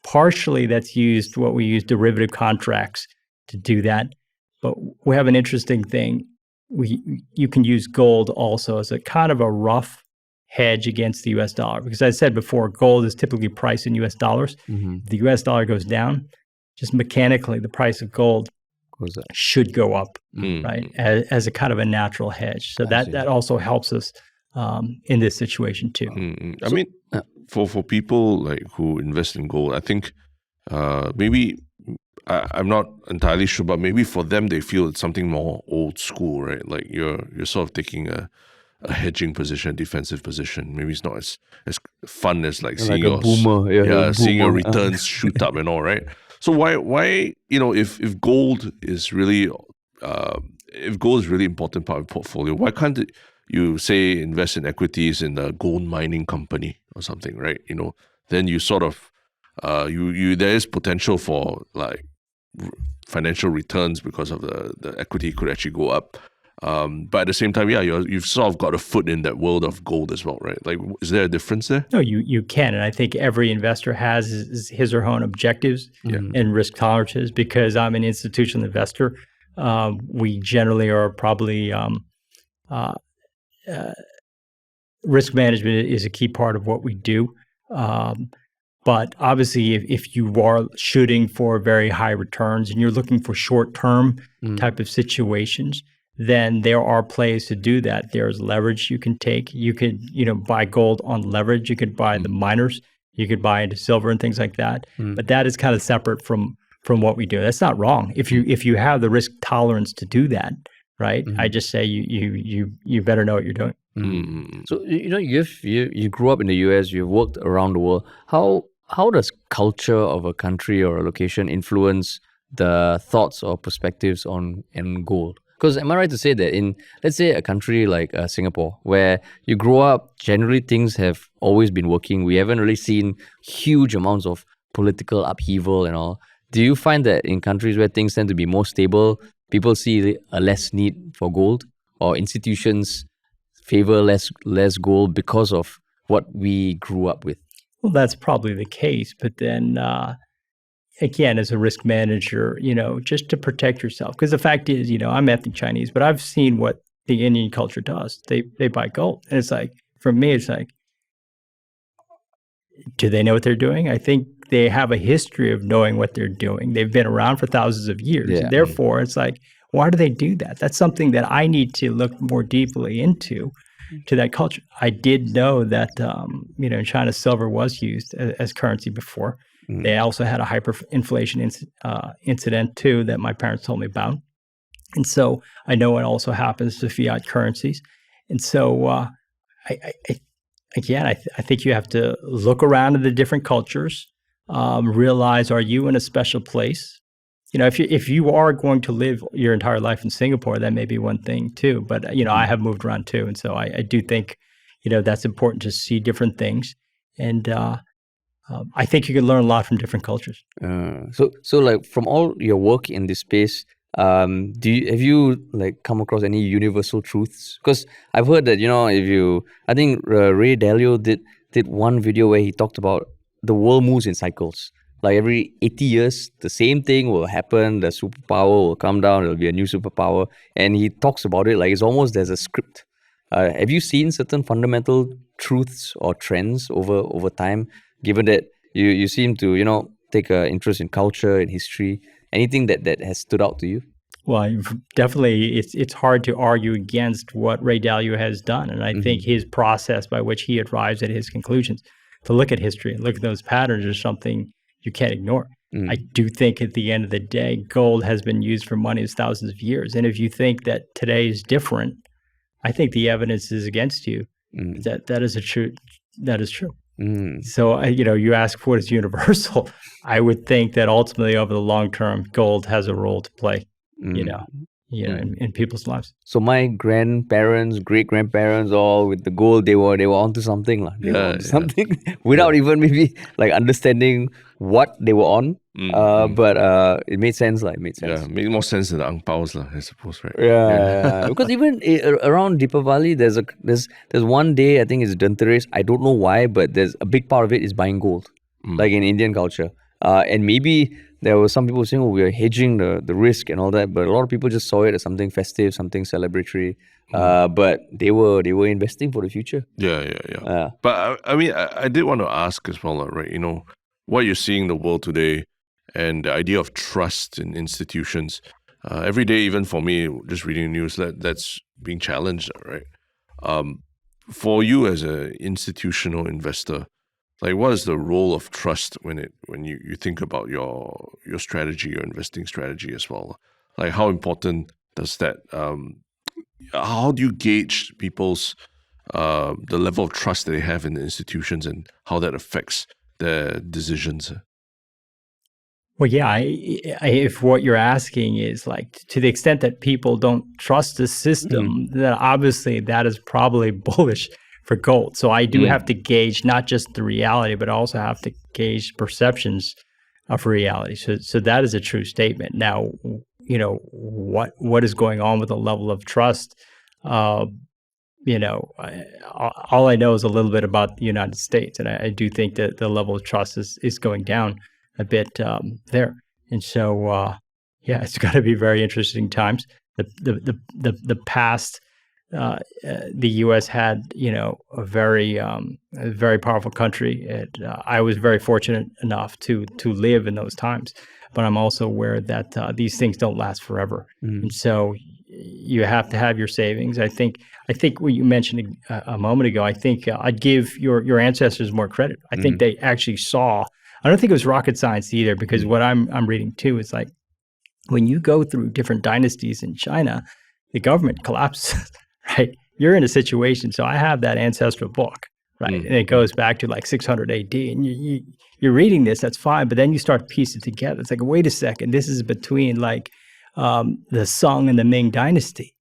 Partially that's used, what we use derivative contracts to do that. But we have an interesting thing. You can use gold also as a kind of a rough hedge against the US dollar. Because as I said before, gold is typically priced in US dollars. If the US dollar goes down, just mechanically the price of gold should go up, right? As a kind of a natural hedge. So that also helps us in this situation too. I mean, for people like who invest in gold, I think maybe I'm not entirely sure, but maybe for them they feel it's something more old school, right? Like you're sort of taking a hedging position, defensive position. Maybe it's not as fun as like seeing your boomer, seeing your returns shoot up and all, right? So why if gold is really important part of the portfolio, why can't you say invest in equities in a gold mining company or something, right? You know, then you sort of there is potential for like financial returns because of the equity could actually go up. But at the same time, you've sort of got a foot in that world of gold as well, right? Like, is there a difference there? No, you can. And I think every investor has his or her own objectives and risk tolerances. Because I'm an institutional investor, we generally are probably risk management is a key part of what we do. But obviously, if you are shooting for very high returns and you're looking for short-term type of situations, then there are plays to do that. There's leverage you can take. You could, buy gold on leverage. You could buy the miners. You could buy into silver and things like that. But that is kind of separate from what we do. That's not wrong. If you have the risk tolerance to do that, right? I just say you better know what you're doing. So you grew up in the US. You've worked around the world. How does culture of a country or a location influence the thoughts or perspectives on gold? Because am I right to say that in, let's say, a country like Singapore, where you grow up, generally things have always been working. We haven't really seen huge amounts of political upheaval and all. Do you find that in countries where things tend to be more stable, people see a less need for gold, or institutions favor less gold because of what we grew up with? Well, that's probably the case. But then again, as a risk manager, just to protect yourself. Because the fact is, I'm ethnic Chinese, but I've seen what the Indian culture does. They buy gold. And it's like, for me, it's like, do they know what they're doing? I think they have a history of knowing what they're doing. They've been around for thousands of years. Yeah. Therefore, it's like, why do they do that? That's something that I need to look more deeply into, to that culture. I did know that, in China, silver was used as currency before. They also had a hyperinflation incident too that my parents told me about. And so I know what also happens to fiat currencies. And so I think you have to look around at the different cultures, realize, are you in a special place? If you are going to live your entire life in Singapore, that may be one thing too. But, I have moved around too. And so I do think, that's important to see different things. And I think you can learn a lot from different cultures. So like from all your work in this space, have you like come across any universal truths? Because I've heard that I think Ray Dalio did one video where he talked about the world moves in cycles. Like every 80 years, the same thing will happen. The superpower will come down. There'll be a new superpower. And he talks about it like it's almost there's a script. Have you seen certain fundamental truths or trends over time, given that you seem to, take an interest in culture and history? Anything that has stood out to you? Well, definitely, it's hard to argue against what Ray Dalio has done, and I think his process by which he arrives at his conclusions, to look at history and look at those patterns, is something you can't ignore. I do think at the end of the day, gold has been used for money for thousands of years, and if you think that today is different, I think the evidence is against you. That is true. That is true. So, you ask what is universal. I would think that ultimately, over the long term, gold has a role to play. In people's lives. So my grandparents, great-grandparents, all with the gold, they were onto something. They were onto something without even maybe like understanding what they were on. But it made sense. It made sense. Yeah, made more sense than the ang paos, I suppose, right? Yeah. Because even around Deepavali, there's one day, I think it's 𝘚𝘪𝘀. I don't know why, but there's a big part of it is buying gold, like in Indian culture. And maybe there were some people saying, we are hedging the risk and all that, but a lot of people just saw it as something festive, something celebratory. But they were investing for the future. Yeah. But I did want to ask as well, right? What you're seeing in the world today and the idea of trust in institutions. Every day, even for me, just reading the news, that's being challenged, right? For you as an institutional investor, what is the role of trust when you think about your strategy, your investing strategy as well? How important does that? How do you gauge people's the level of trust that they have in the institutions and how that affects their decisions? Well, yeah. If what you're asking is to the extent that people don't trust the system, then obviously that is probably bullish for gold. So I do have to gauge not just the reality, but I also have to gauge perceptions of reality. So that is a true statement. Now, what is going on with the level of trust? All I know is a little bit about the United States, and I do think that the level of trust is going down a bit there. And so, it's got to be very interesting times. The past. The U.S. had, a very powerful country. I was very fortunate enough to live in those times, but I'm also aware that these things don't last forever, and so you have to have your savings. I think what you mentioned a moment ago, I think I'd give your ancestors more credit. I think they actually saw. I don't think it was rocket science either, because what I'm reading too is when you go through different dynasties in China, the government collapses. Right, you're in a situation. So I have that ancestral book, right, and it goes back to 600 A.D. And you're reading this, that's fine, but then you start to piece it together. It's wait a second, this is between the Sung and the Ming dynasty.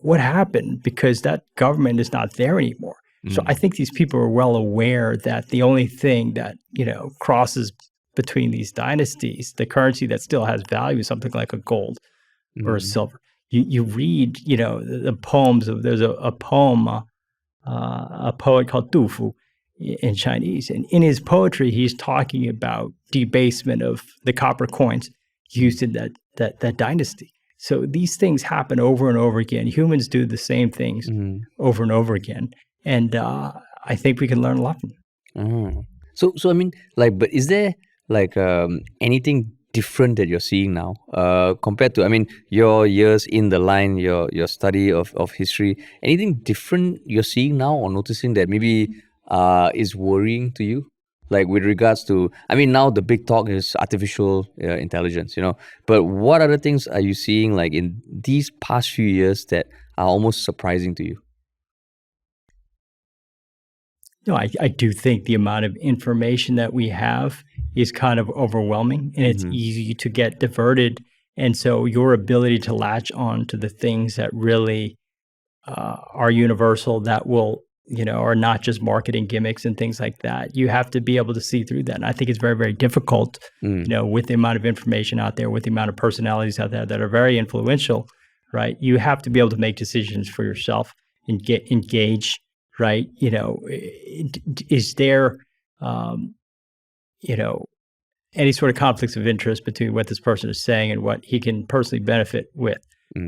What happened? Because that government is not there anymore. So I think these people are well aware that the only thing that crosses between these dynasties, the currency that still has value, is something like a gold or a silver. You read, the poems of, there's a poem, a poet called Du Fu in Chinese. And in his poetry, he's talking about debasement of the copper coins used in that dynasty. So these things happen over and over again. Humans do the same things over and over again. And I think we can learn a lot from them. So I mean, but is there anything different that you're seeing now compared to, your years in the line, your study of history? Anything different you're seeing now or noticing that maybe is worrying to you? With regards to, now the big talk is artificial intelligence, but what other things are you seeing in these past few years that are almost surprising to you? No, I do think the amount of information that we have is kind of overwhelming, and it's easy to get diverted. And so your ability to latch on to the things that really are universal, that will, are not just marketing gimmicks and things like that, you have to be able to see through that. And I think it's very, very difficult, with the amount of information out there, with the amount of personalities out there that are very influential, right? You have to be able to make decisions for yourself and engage. Right, is there any sort of conflicts of interest between what this person is saying and what he can personally benefit with,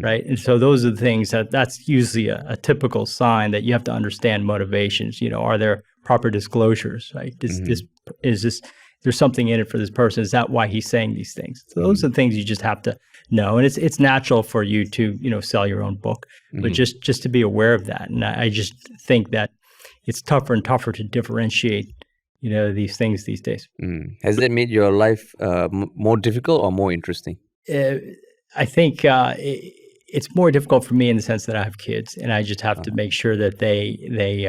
right? And so those are the things that's usually a typical sign that you have to understand motivations. Are there proper disclosures, right? Is there's something in it for this person? Is that why he's saying these things? So those are the things you just have to know. And it's natural for you to, sell your own book, but just to be aware of that. And I just think that it's tougher and tougher to differentiate, these things these days. Has that made your life more difficult or more interesting? I think it's more difficult for me in the sense that I have kids, and I just have to make sure that they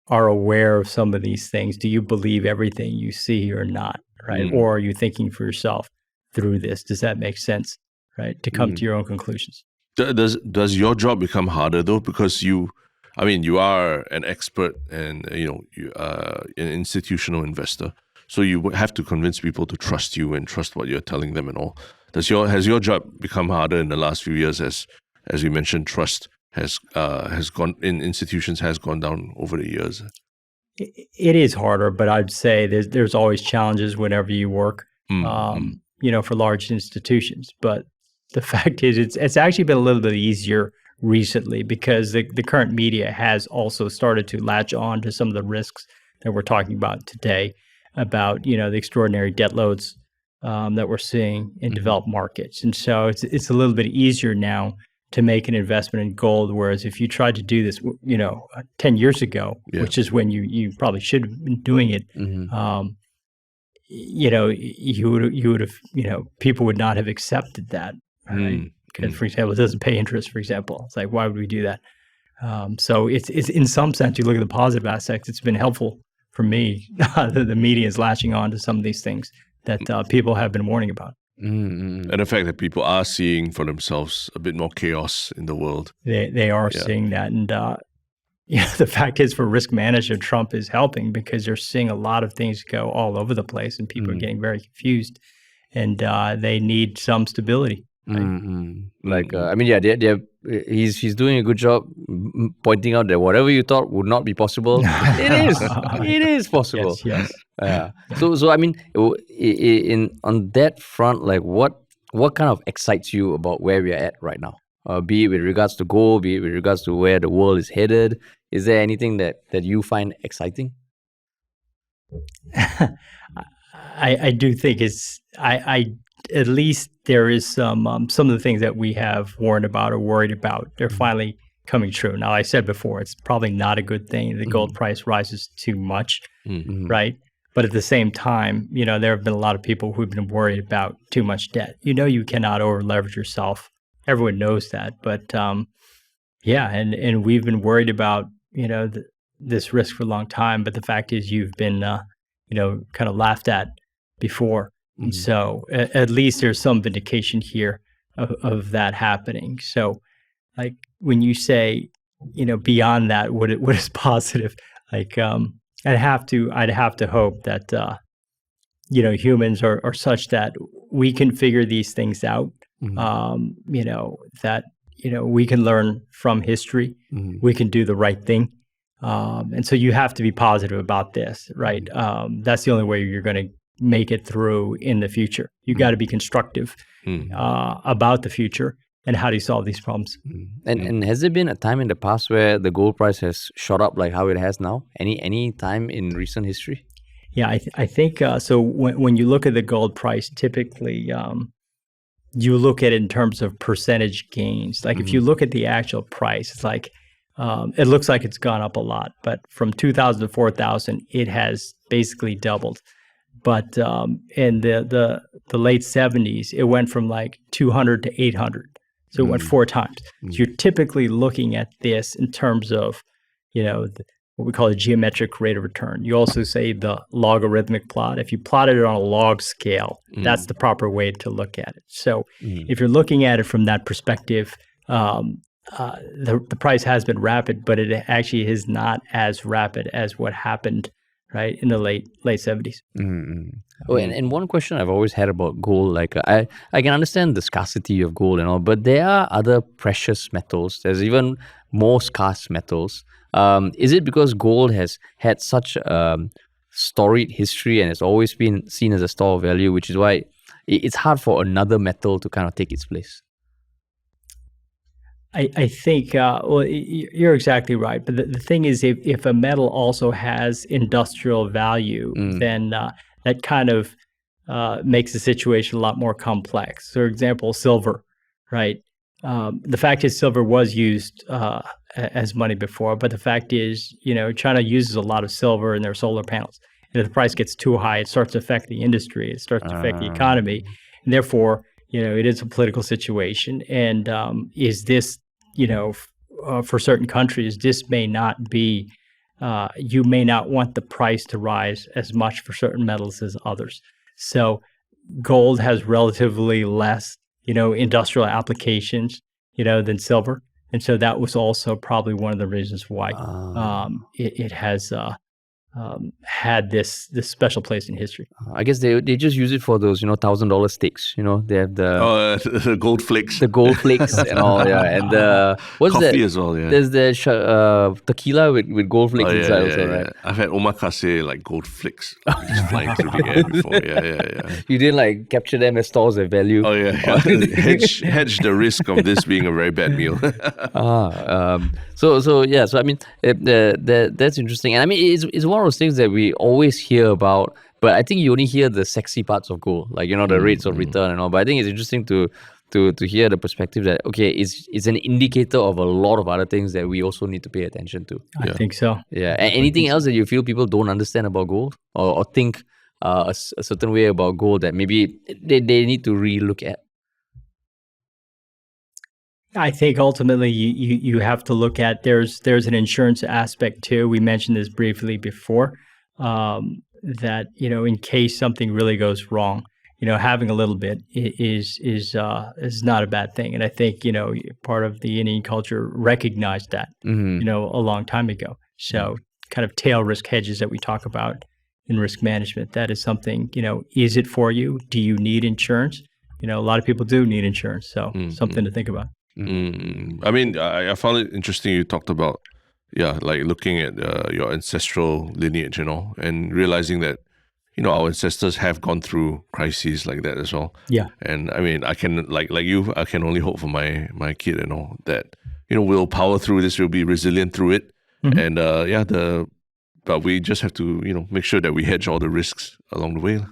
are aware of some of these things. Do you believe everything you see or not, right? Or are you thinking for yourself through this? Does that make sense, right? To come to your own conclusions. Does your job become harder though? Because you are an expert and an institutional investor, so you have to convince people to trust you and trust what you're telling them and all. Has your job become harder in the last few years as we mentioned, trust has gone in institutions has gone down over the years? It is harder, but I'd say there's always challenges whenever you work, for large institutions. But the fact is, it's actually been a little bit easier recently because the current media has also started to latch on to some of the risks that we're talking about today, about the extraordinary debt loads that we're seeing in developed markets. And so it's a little bit easier now to make an investment in gold, whereas if you tried to do this, 10 years ago, which is when you probably should have been doing it, you would have, people would not have accepted that, right? Because, for example, it doesn't pay interest, for example. It's like, why would we do that? So it's in some sense, you look at the positive aspects, it's been helpful for me. The media is latching on to some of these things that people have been warning about. And the fact that people are seeing for themselves a bit more chaos in the world. They are seeing that. And the fact is, for risk management, Trump is helping because they're seeing a lot of things go all over the place and people are getting very confused, and they need some stability. Right? He's doing a good job pointing out that whatever you thought would not be possible, it is possible. Yes. So on that front, like what kind of excites you about where we are at right now? Be it with regards to gold, be it with regards to where the world is headed. Is there anything that you find exciting? I do think at least there is some of the things that we have warned about or worried about, they're finally coming true. Now, I said before, it's probably not a good thing. The gold price rises too much, right? But at the same time, there have been a lot of people who've been worried about too much debt. You cannot over leverage yourself. Everyone knows that. But and we've been worried about, this risk for a long time. But the fact is you've been, kind of laughed at before. And so at least there's some vindication here of that happening. So like when you say, beyond that, what is positive, like I'd have to hope that, humans are such that we can figure these things out, that, we can learn from history, we can do the right thing. And so you have to be positive about this, right? That's the only way you're going to make it through in the future. You got to be constructive about the future and how do you solve these problems. And has there been a time in the past where the gold price has shot up like how it has now? Any time in recent history? Yeah, I think so. When you look at the gold price, typically you look at it in terms of percentage gains. Like if you look at the actual price, it's like it looks like it's gone up a lot, but from 2,000 to 4,000, it has basically doubled. But in the late 70s, it went from like 200 to 800. So it went 4 times. So you're typically looking at this in terms of, what we call a geometric rate of return. You also say the logarithmic plot. If you plotted it on a log scale, that's the proper way to look at it. So if you're looking at it from that perspective, the price has been rapid, but it actually is not as rapid as what happened right in the late 70s. And one question I've always had about gold, like I can understand the scarcity of gold and all, but there are other precious metals. There's even more scarce metals. Is it because gold has had such storied history and it's always been seen as a store of value, which is why it's hard for another metal to kind of take its place. I think, well, you're exactly right. But the thing is, if a metal also has industrial value, then that kind of makes the situation a lot more complex. For example, silver, right? The fact is silver was used as money before, but the fact is, China uses a lot of silver in their solar panels. And if the price gets too high, it starts to affect the industry. It starts to affect the economy. And therefore, it is a political situation. And is this, for certain countries, this may not be, you may not want the price to rise as much for certain metals as others. So gold has relatively less, industrial applications, than silver. And so that was also probably one of the reasons why it has had this special place in history. I guess they just use it for those $1,000 sticks. They have the gold flakes, and all. Yeah, and what's coffee that as well. Yeah, there's the tequila with gold flakes inside also, right? I've had omakase like gold flakes just flying through the air before. Yeah. You didn't capture them as stores of value. Oh yeah, hedge the risk of this being a very bad meal. So I mean that's interesting, and I mean it's one of those things that we always hear about, but I think you only hear the sexy parts of gold, like the rates of return and all. But I think it's interesting to hear the perspective that it's an indicator of a lot of other things that we also need to pay attention to. I think so. Yeah, and anything else that you feel people don't understand about gold or think a certain way about gold that maybe they need to relook at? I think ultimately you have to look at there's an insurance aspect too. We mentioned this briefly before, that in case something really goes wrong, having a little bit is not a bad thing. And I think part of the Indian culture recognized that a long time ago. So kind of tail risk hedges that we talk about in risk management, that is something, is it for you? Do you need insurance? A lot of people do need insurance, so something to think about. I mean, I found it interesting you talked about, like looking at your ancestral lineage, and realizing that, our ancestors have gone through crises like that as well. Yeah. And I mean, I can, like you, I can only hope for my kid, that, we'll power through this, we'll be resilient through it. And but we just have to, make sure that we hedge all the risks along the way.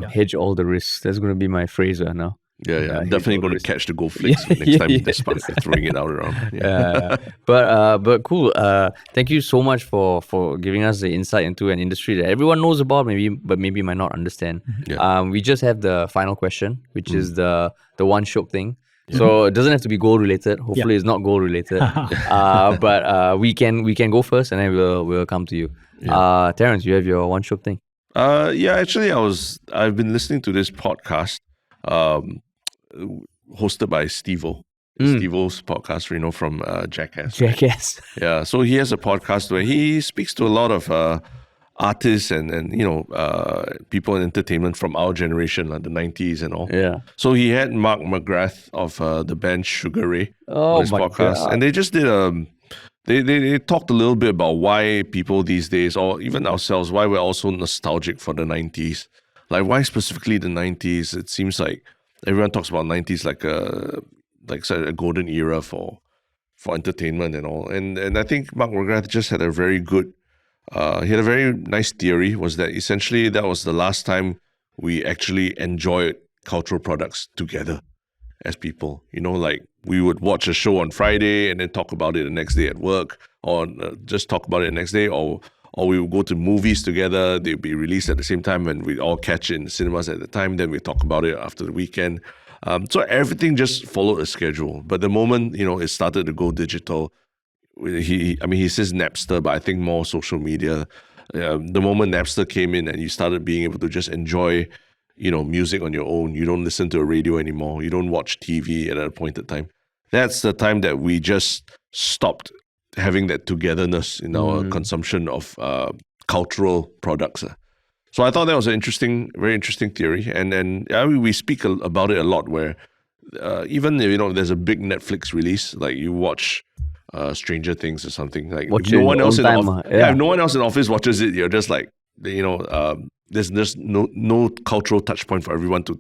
Hedge all the risks. That's going to be my phrase now. Yeah, I'm definitely going to catch the gold flakes next time, despite throwing it out around. But cool. Thank you so much for giving us the insight into an industry that everyone knows about, but maybe might not understand. We just have the final question, which is the one Shiok thing. So it doesn't have to be gold related. Hopefully, it's not gold related. But we can go first, and then we'll come to you. Terrence, you have your one Shiok thing. Actually, I've been listening to this podcast. Hosted by Steve-O. Steve-O's podcast, from Jackass. Jackass. Yeah, so he has a podcast where he speaks to a lot of artists and people in entertainment from our generation, like the 90s and all. Yeah. So he had Mark McGrath of the band Sugar Ray on his podcast. God. And they just did they talked a little bit about why people these days, or even ourselves, why we're also nostalgic for the 90s. Like, why specifically the 90s? It seems like everyone talks about 90s like a golden era for entertainment and all. And I think Mark McGrath just had a very good, he had a very nice theory, was that essentially that was the last time we actually enjoyed cultural products together as people. Like we would watch a show on Friday and then talk about it the next day at work, or just talk about it the next day, or we would go to movies together. They'd be released at the same time and we'd all catch it in cinemas at the time. Then we talk about it after the weekend. So everything just followed a schedule. But the moment, it started to go digital, he says Napster, but I think more social media. The moment Napster came in and you started being able to just enjoy, music on your own. You don't listen to a radio anymore. You don't watch TV at an appointed time. That's the time that we just stopped having that togetherness in our consumption of cultural products. So I thought that was an very interesting theory. And we speak about it a lot, where even if there's a big Netflix release, like you watch Stranger Things or something, like if no one else in the office watches it, you're just like, there's no cultural touch point for everyone to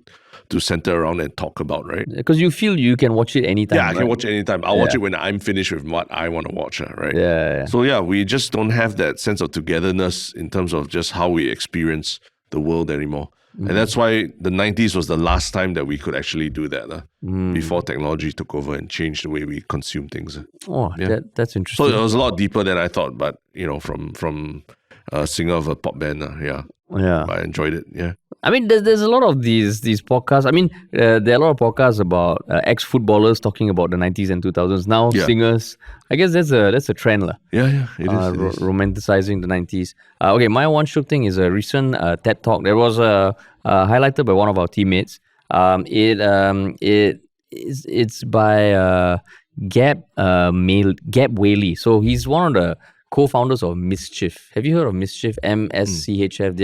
center around and talk about, right? Because you feel you can watch it anytime. Yeah, I can right? watch it anytime. I'll watch it when I'm finished with what I want to watch, right? Yeah. So yeah, we just don't have that sense of togetherness in terms of just how we experience the world anymore. And that's why the 90s was the last time that we could actually do that before technology took over and changed the way we consume things. Oh, that's interesting. So it was a lot deeper than I thought, but from a singer of a pop band, Yeah. But I enjoyed it, yeah. I mean, there's a lot of these podcasts. I mean, there are a lot of podcasts about ex-footballers talking about the 90s and 2000s. Now, singers. I guess that's a trend, lah. Yeah, it is. Romanticizing the 90s. Okay, my one Shiok Thing is a recent TED Talk that was highlighted by one of our teammates. It's by Gab Whaley. So he's one of the co-founders of Mischief. Have you heard of Mischief? MSCHF.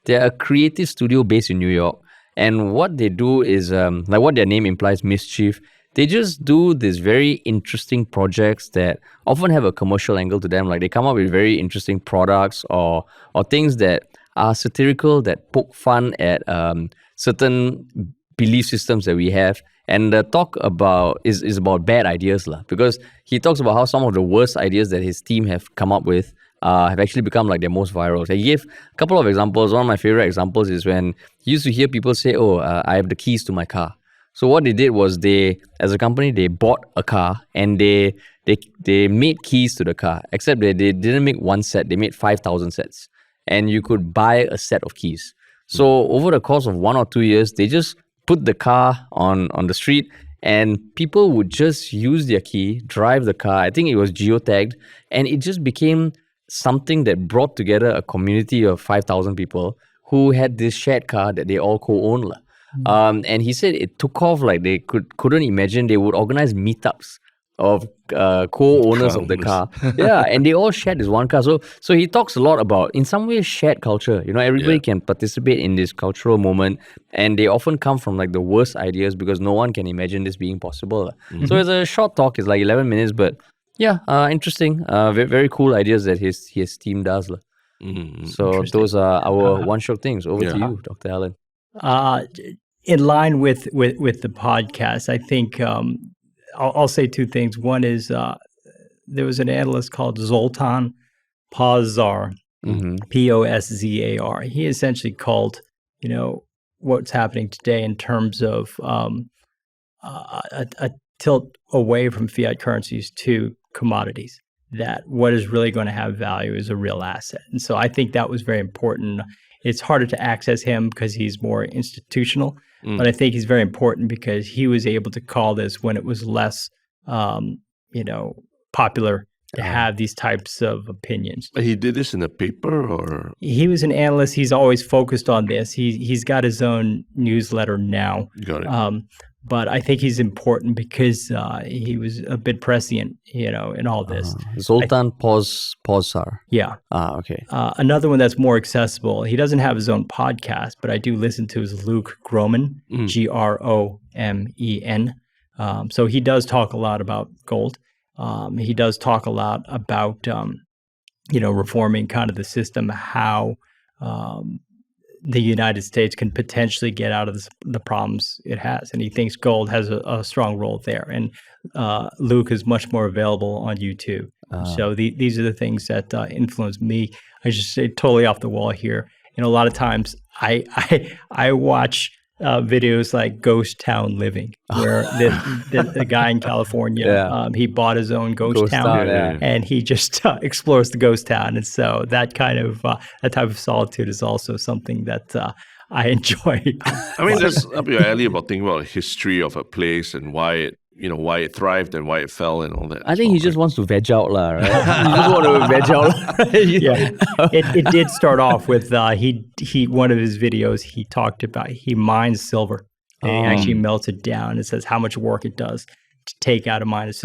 They're a creative studio based in New York. And what they do is, like what their name implies, Mischief, they just do these very interesting projects that often have a commercial angle to them. Like they come up with very interesting products or things that are satirical, that poke fun at certain belief systems that we have. And the talk about is about bad ideas, because he talks about how some of the worst ideas that his team have come up with have actually become like their most viral. So he gave a couple of examples. One of my favorite examples is when he used to hear people say, I have the keys to my car. So what they did was as a company, they bought a car and they made keys to the car, except they didn't make one set, they made 5,000 sets. And you could buy a set of keys. So over the course of 1 or 2 years, they just put the car on the street and people would just use their key, drive the car. I think it was geotagged, and it just became something that brought together a community of 5,000 people who had this shared car that they all co-owned. And he said it took off like they couldn't imagine. They would organize meetups of co-owners of the car. And they all shared this one car. So he talks a lot about, in some ways, shared culture. Everybody can participate in this cultural moment, and they often come from like the worst ideas because no one can imagine this being possible. So it's a short talk. It's like 11 minutes, but interesting. Very, very cool ideas that his team does. So those are our one Shiok Things. Over to you, Dr. Allen. In line with the podcast, I think I'll say two things. One is there was an analyst called Zoltan Pozsar, Poszar. He essentially called, what's happening today in terms of a tilt away from fiat currencies to commodities, that what is really going to have value is a real asset. And so I think that was very important. It's harder to access him because he's more institutional, but I think he's very important because he was able to call this when it was less, popular to have these types of opinions. He did this in a paper, or? He was an analyst. He's always focused on this. He's got his own newsletter now. Got it. But I think he's important because he was a bit prescient, in all this. Zoltan Pozsar. Yeah. Okay. Another one that's more accessible. He doesn't have his own podcast, but I do listen to his Luke Gromen, Gromen. So he does talk a lot about gold. He does talk a lot about, reforming kind of the system, how the United States can potentially get out of the problems it has. And he thinks gold has a strong role there. And Luke is much more available on YouTube. So these are the things that influence me. I just say totally off the wall here. A lot of times I watch videos like Ghost Town Living, where the guy in California, he bought his own ghost town, and he just explores the ghost town. And so that kind of that type of solitude is also something that I enjoy. I mean, that's up your alley about thinking about the history of a place and why it thrived and why it fell and all that. I think he just wants to veg out, right? He just want to veg out. It did start off with he one of his videos he talked about, he mines silver and he actually melts it down. It says how much work it does to take out a mine of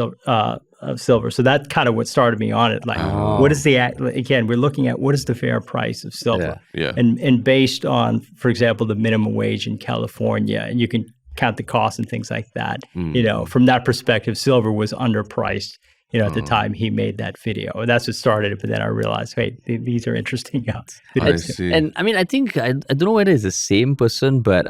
silver. So that's kind of what started me on it. Like, what is again, we're looking at what is the fair price of silver, and based on, for example, the minimum wage in California, and you can count the costs and things like that. From that perspective, silver was underpriced at the time he made that video. And that's what started it. But then I realized, wait, these are interesting I see. And I mean, I think I don't know whether it's the same person, but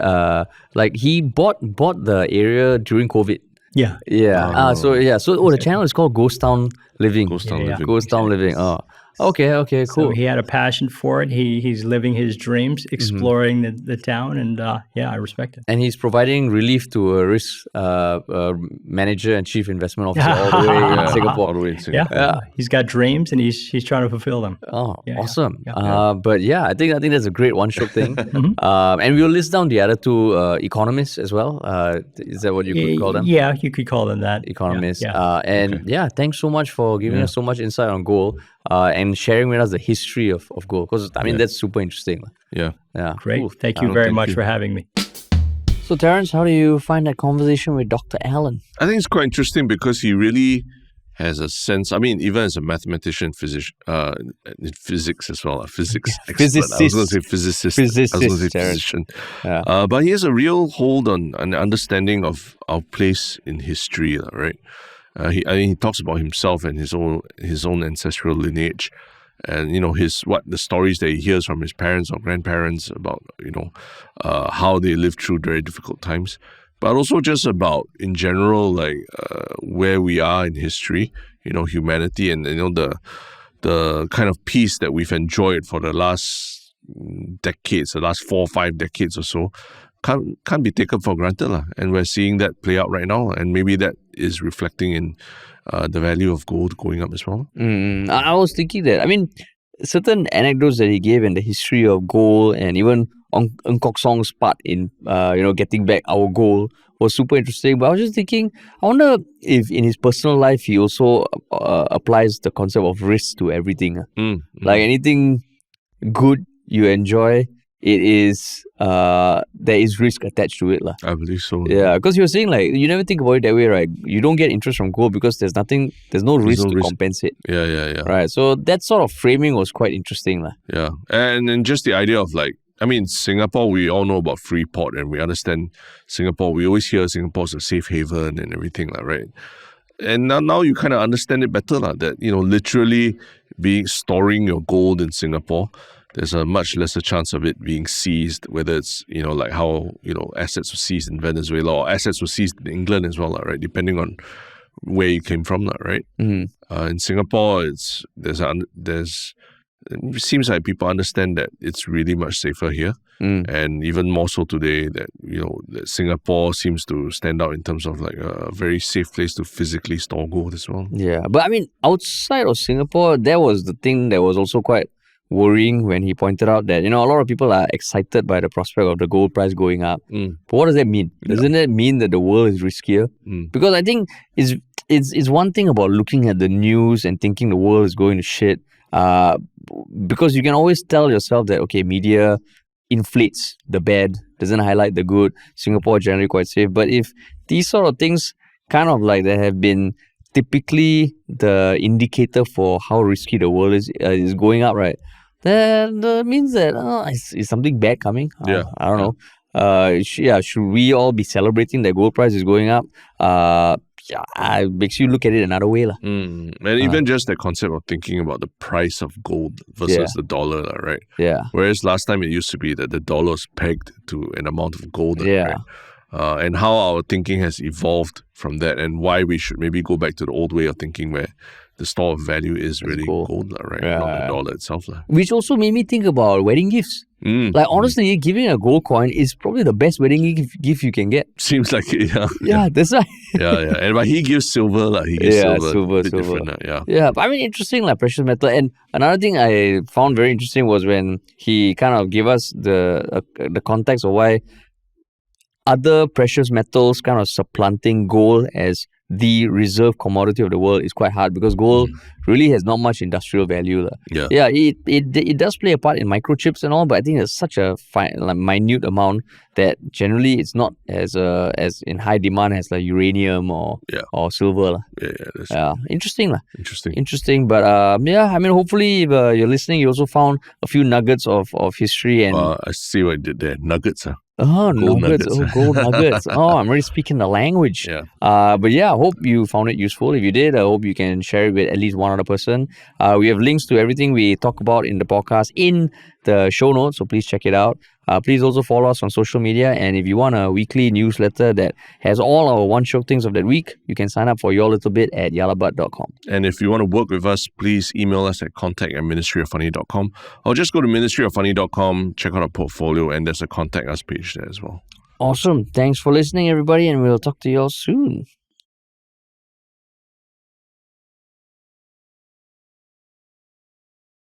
like he bought the area during COVID. Yeah. Yeah. So the channel is called Ghost Town Living. Ghost Town Living. Ghost Town Living. Oh. Okay, cool. So he had a passion for it. He's living his dreams, exploring the town, and I respect it. And he's providing relief to a risk manager and chief investment officer all the way in Singapore. All the way in Singapore. Yeah. He's got dreams, and he's trying to fulfill them. Oh, awesome. But yeah, I think that's a great one-shot thing. And we'll list down the other two economists as well. Is that what you could call them? Yeah, you could call them that. Economists. Thanks so much for giving us so much insight on gold. And sharing with us the history of gold, because I mean that's super interesting. Yeah. Great. Cool. Thank you very much for having me. So Terence, how do you find that conversation with Dr. Allen? I think it's quite interesting because he really has a sense. I mean, even as a mathematician, in physics as well, physics expert. Physicist. I was going to say physicist. I was going to say physician. Yeah. But he has a real hold on an understanding of our place in history, right? He talks about himself and his own ancestral lineage, and the stories that he hears from his parents or grandparents about how they lived through very difficult times, but also just about in general where we are in history, humanity, and the kind of peace that we've enjoyed for the last decades, the last 4 or 5 decades or so. Can't be taken for granted, and we're seeing that play out right now, and maybe that is reflecting in the value of gold going up as well. I was thinking that, I mean, certain anecdotes that he gave in the history of gold, and even Ng Kok Song's part in getting back our gold was super interesting. But I was just thinking, I wonder if in his personal life he also applies the concept of risk to everything. Like anything good you enjoy, it is there is risk attached to it, I believe so. Yeah, because you were saying you never think about it that way, right? You don't get interest from gold because there's no risk to compensate. Yeah. Right. So that sort of framing was quite interesting, Yeah, and then just the idea of Singapore, we all know about Freeport, and we understand Singapore. We always hear Singapore's a safe haven and everything, right? And now you kind of understand it better, that literally storing your gold in Singapore, there's a much lesser chance of it being seized, whether it's, how, assets were seized in Venezuela or assets were seized in England as well, right? Depending on where you came from, right? In Singapore, it seems like people understand that it's really much safer here. And even more so today that, that Singapore seems to stand out in terms of a very safe place to physically store gold as well. Yeah, but I mean, outside of Singapore, that was the thing that was also quite worrying when he pointed out that, a lot of people are excited by the prospect of the gold price going up. But what does that mean? Doesn't it mean that the world is riskier? Because I think it's one thing about looking at the news and thinking the world is going to shit, because you can always tell yourself that, okay, media inflates the bad, doesn't highlight the good. Singapore generally quite safe. But if these sort of things kind of they have been typically the indicator for how risky the world is going up, right? Then that means that is something bad coming? I don't know. Should we all be celebrating that gold price is going up? It makes you look at it another way. And even just the concept of thinking about the price of gold versus the dollar, right? Yeah. Whereas last time it used to be that the dollar was pegged to an amount of gold, right? And how our thinking has evolved from that, and why we should maybe go back to the old way of thinking where the store of value is really gold, right? Not the dollar itself. Which also made me think about wedding gifts. Honestly, giving a gold coin is probably the best wedding gift you can get. Seems like it, Yeah, that's right. But he gives silver, he gives silver. Different, Yeah, but I mean, interesting, precious metal. And another thing I found very interesting was when he kind of gave us the context of why other precious metals kind of supplanting gold as the reserve commodity of the world is quite hard, because gold really has not much industrial value. It does play a part in microchips and all, but I think it's such a minute amount that generally it's not as in high demand as uranium or silver. Interesting. But I mean, hopefully if you're listening, you also found a few nuggets of history. And I see what you did there. Nuggets. Oh, Gold nuggets. nuggets. Oh, gold nuggets. Oh, I'm already speaking the language. Yeah. But yeah, I hope you found it useful. If you did, I hope you can share it with at least one other person. We have links to everything we talk about in the podcast in the show notes, so please check it out. Please also follow us on social media. And if you want a weekly newsletter that has all our one Shiok things of that week, you can sign up for your little bit at yalabud.com. And if you want to work with us, please email us at contact@ministryoffunny.com or just go to ministryoffunny.com, check out our portfolio, and there's a contact us page there as well. Awesome. Thanks for listening, everybody, and we'll talk to you all soon.